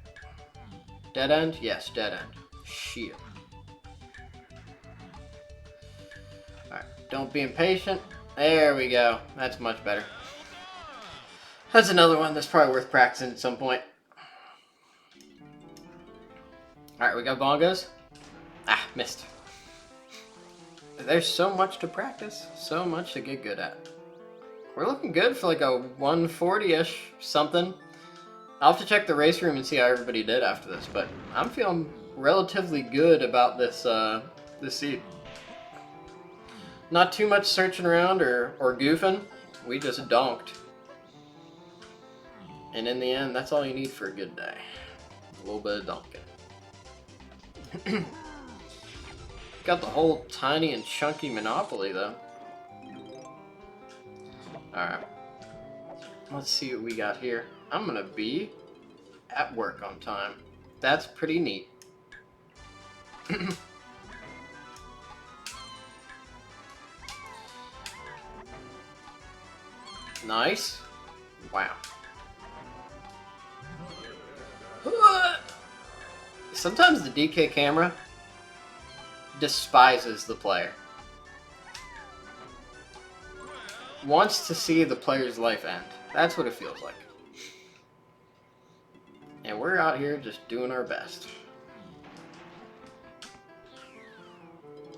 Dead end? Yes, dead end. Shit. Alright, don't be impatient. There we go. That's much better. That's another one that's probably worth practicing at some point. Alright, we got bongos. Ah, missed. There's so much to practice. So much to get good at. We're looking good for like a 140-ish something. I'll have to check the race room and see how everybody did after this, but I'm feeling relatively good about this this seed. Not too much searching around or goofing. We just donked. And in the end, that's all you need for a good day. A little bit of donking. Got the whole tiny and chunky Monopoly, though. Alright. Let's see what we got here. I'm gonna be at work on time. That's pretty neat. Nice. Wow. Sometimes the DK camera despises the player. Wants to see the player's life end. That's what it feels like. And we're out here just doing our best.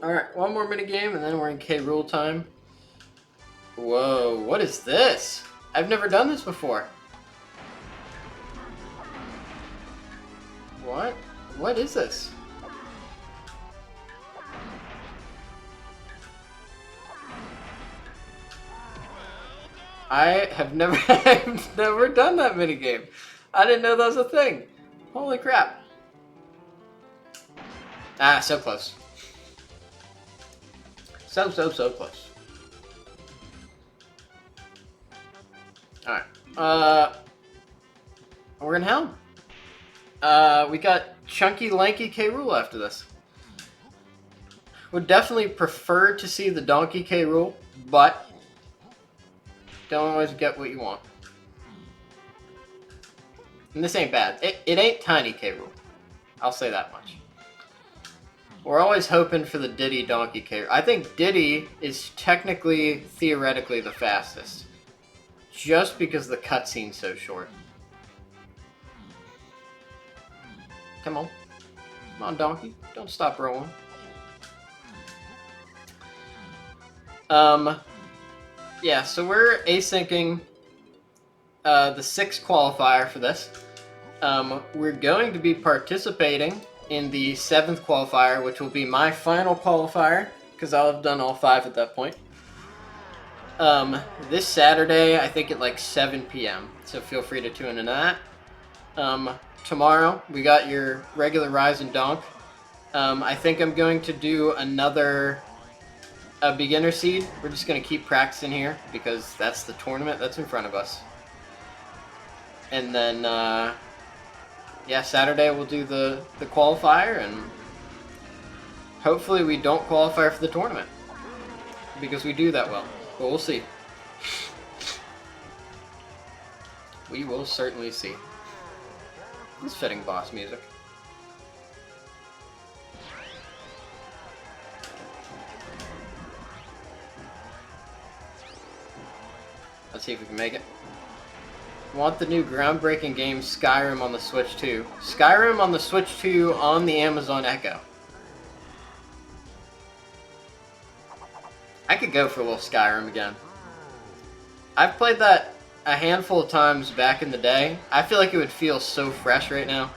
Alright, one more minigame and then we're in K rule time. Whoa, what is this? I've never done this before. What? What is this? I have never I've never done that minigame. I didn't know that was a thing. Holy crap. Ah, so close. So close. Alright. We're in hell. We got chunky, lanky K rule after this. Would definitely prefer to see the donkey K rule, but don't always get what you want. And this ain't bad. It ain't tiny K rule. I'll say that much. We're always hoping for the Diddy donkey K rule. I think Diddy is technically, theoretically, the fastest. Just because the cutscene's so short. Come on. Come on, donkey. Don't stop rolling. Yeah, so we're asyncing the 6th qualifier for this. We're going to be participating in the 7th qualifier, which will be my final qualifier, because I'll have done all 5 at that point. This Saturday, I think at like 7 p.m., so feel free to tune in to that. Tomorrow, we got your regular Rise and Donk. I think I'm going to do another beginner seed. We're just going to keep practicing here, because that's the tournament that's in front of us. And then, yeah, Saturday we'll do the qualifier, and hopefully we don't qualify for the tournament because we do that well. But we'll see. We will certainly see. It's fitting boss music. Let's see if we can make it. Want the new groundbreaking game Skyrim on the Switch 2. Skyrim on the Switch 2 on the Amazon Echo. I could go for a little Skyrim again. I've played that a handful of times back in the day. I feel like it would feel so fresh right now.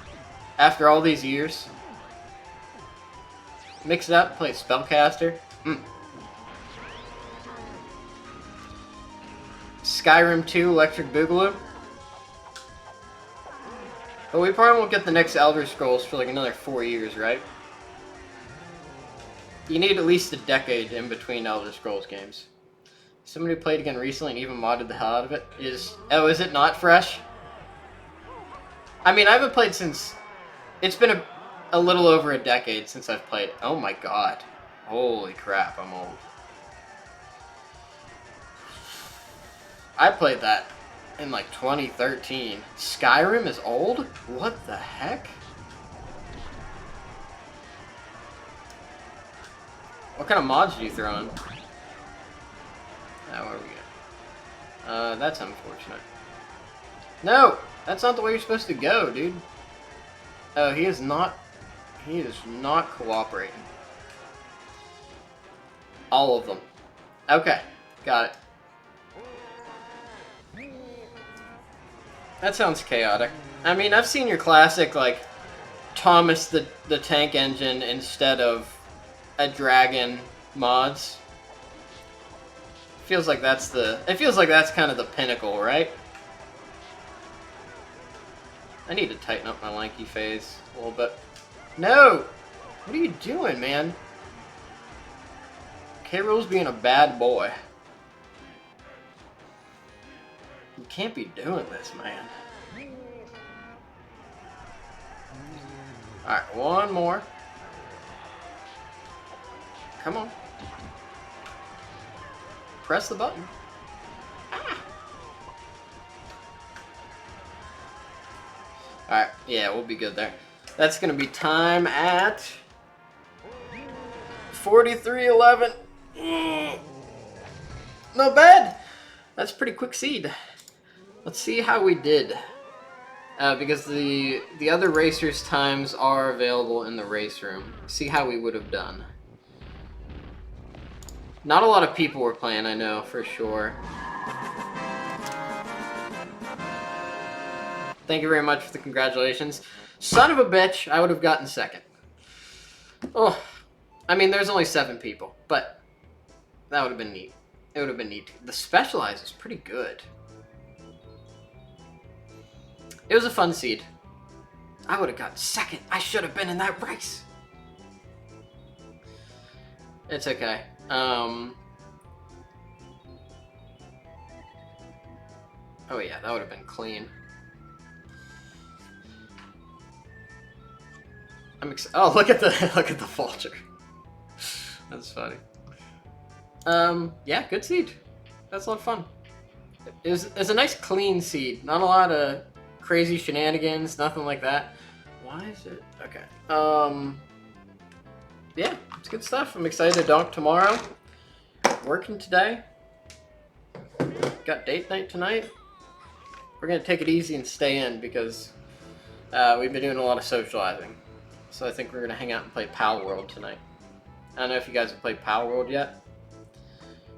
After all these years. Mix it up, play Spellcaster. Skyrim 2 Electric Boogaloo. But we probably won't get the next Elder Scrolls for like another 4 years, right? You need at least a decade in between Elder Scrolls games. Somebody played again recently and even modded the hell out of it. Is it not fresh? I mean, I haven't played since... It's been a little over a decade since I've played. Oh my god. Holy crap, I'm old. I played that in like 2013. Skyrim is old? What the heck? What kind of mods do you throw in? What do we get? That's unfortunate. No! That's not the way you're supposed to go, dude. Oh, he is not cooperating. All of them. Okay, got it. That sounds chaotic. I mean, I've seen your classic, like, Thomas the Tank Engine instead of a dragon mods. Feels like that's kind of the pinnacle, right? I need to tighten up my lanky face a little bit. No! What are you doing, man? K-Rool's being a bad boy. You can't be doing this, man. Alright, one more. Come on. Press the button. Ah. Alright, yeah, we'll be good there. That's going to be time at 43:11. Not bad. That's a pretty quick seed. Let's see how we did. Because the other racers' times are available in the race room. See how we would have done. Not a lot of people were playing, I know, for sure. Thank you very much for the congratulations. Son of a bitch, I would have gotten second. Oh, I mean, there's only 7 people, but that would have been neat. It would have been neat. The Specialize is pretty good. It was a fun seed. I would have gotten second. I should have been in that race. It's okay. Oh yeah, that would have been clean. Oh, look at the vulture. That's funny. Yeah, good seed. That's a lot of fun. It's a nice clean seed. Not a lot of crazy shenanigans, nothing like that. Why is it? Okay. Yeah, it's good stuff. I'm excited to donk tomorrow. Working today. Got date night tonight. We're gonna take it easy and stay in because we've been doing a lot of socializing. So I think we're gonna hang out and play Pal World tonight. I don't know if you guys have played Pal World yet,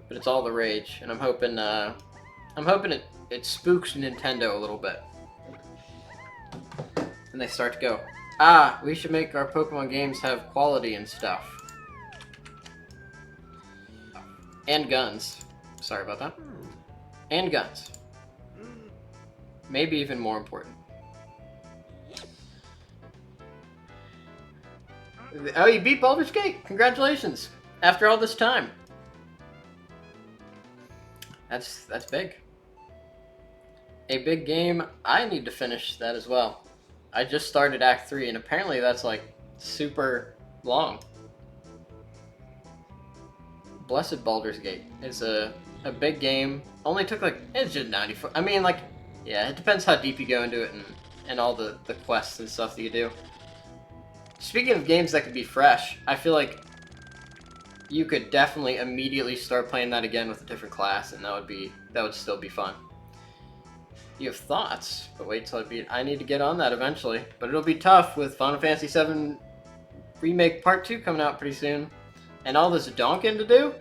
but it's all the rage, and I'm hoping it spooks Nintendo a little bit, and they start to go, ah, we should make our Pokemon games have quality and stuff, and guns. Sorry about that. And guns. Maybe even more important. Oh, you beat Baldur's Gate! Congratulations! After all this time. That's big. A big game. I need to finish that as well. I just started Act 3, and apparently that's like super long. Blessed Baldur's Gate is a big game. Only took like, it's just 94. I mean, like, yeah, it depends how deep you go into it and all the quests and stuff that you do. Speaking of games that could be fresh, I feel like you could definitely immediately start playing that again with a different class, and that would still be fun. You have thoughts, but wait till I need to get on that eventually. But it'll be tough with Final Fantasy VII Remake Part 2 coming out pretty soon. And all this donking to do?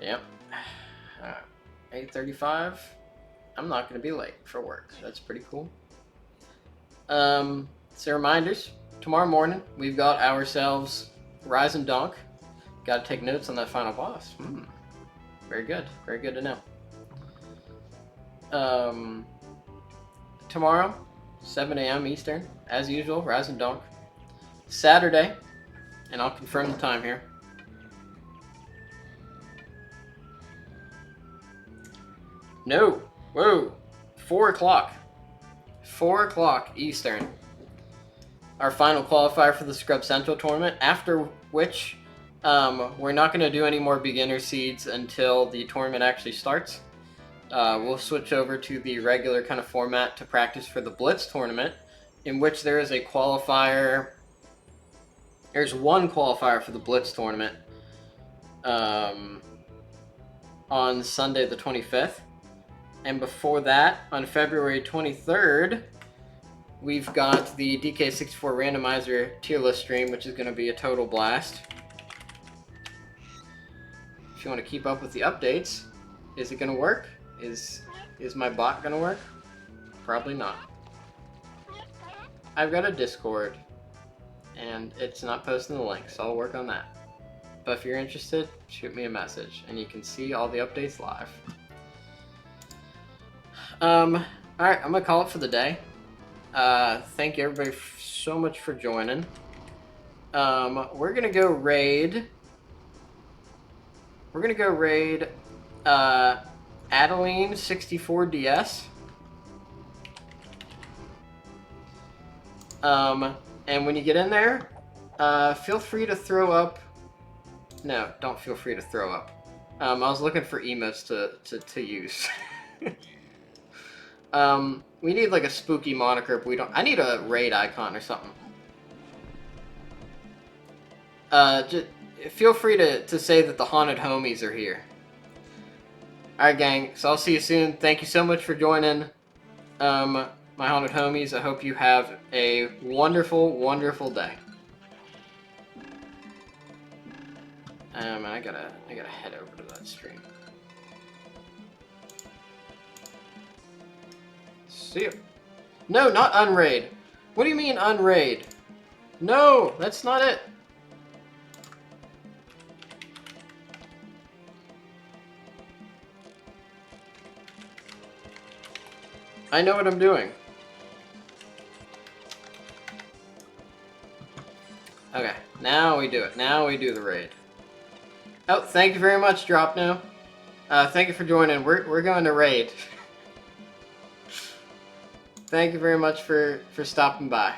Yep. 8:35. I'm not going to be late for work. So that's pretty cool. So reminders. Tomorrow morning, we've got ourselves Rise and Donk. Got to take notes on that final boss. Very good. Very good to know. Tomorrow, 7 a.m. Eastern, as usual, Rise and Donk. Saturday, and I'll confirm the time here. No. Whoa. 4 o'clock. 4 o'clock Eastern. Our final qualifier for the ScrubsCentral tournament, after which we're not going to do any more beginner seeds until the tournament actually starts. We'll switch over to the regular kind of format to practice for the Blitz tournament, in which there is a qualifier. There's one qualifier for the Blitz tournament on Sunday the 25th. And before that, on February 23rd, we've got the DK64 Randomizer tier list stream, which is going to be a total blast. If you want to keep up with the updates, is it going to work? Is my bot going to work? Probably not. I've got a Discord, and it's not posting the link, so I'll work on that. But if you're interested, shoot me a message, and you can see all the updates live. Alright, I'm going to call it for the day. Thank you everybody so much for joining. We're going to go raid... We're going to go raid Adeline 64DS. And when you get in there, feel free to throw up... No, don't feel free to throw up. I was looking for emotes to use. We need like a spooky moniker, but we don't... I need a raid icon or something. Just feel free to say that the haunted homies are here. Alright gang, so I'll see you soon. Thank you so much for joining my haunted homies. I hope you have a wonderful, wonderful day. And I gotta head over to that stream. See you. No, not unraid. What do you mean unraid? No, that's not it. I know what I'm doing. Okay, now we do it. Now we do the raid. Oh, thank you very much, Dropno. Thank you for joining. We're going to raid. Thank you very much for stopping by.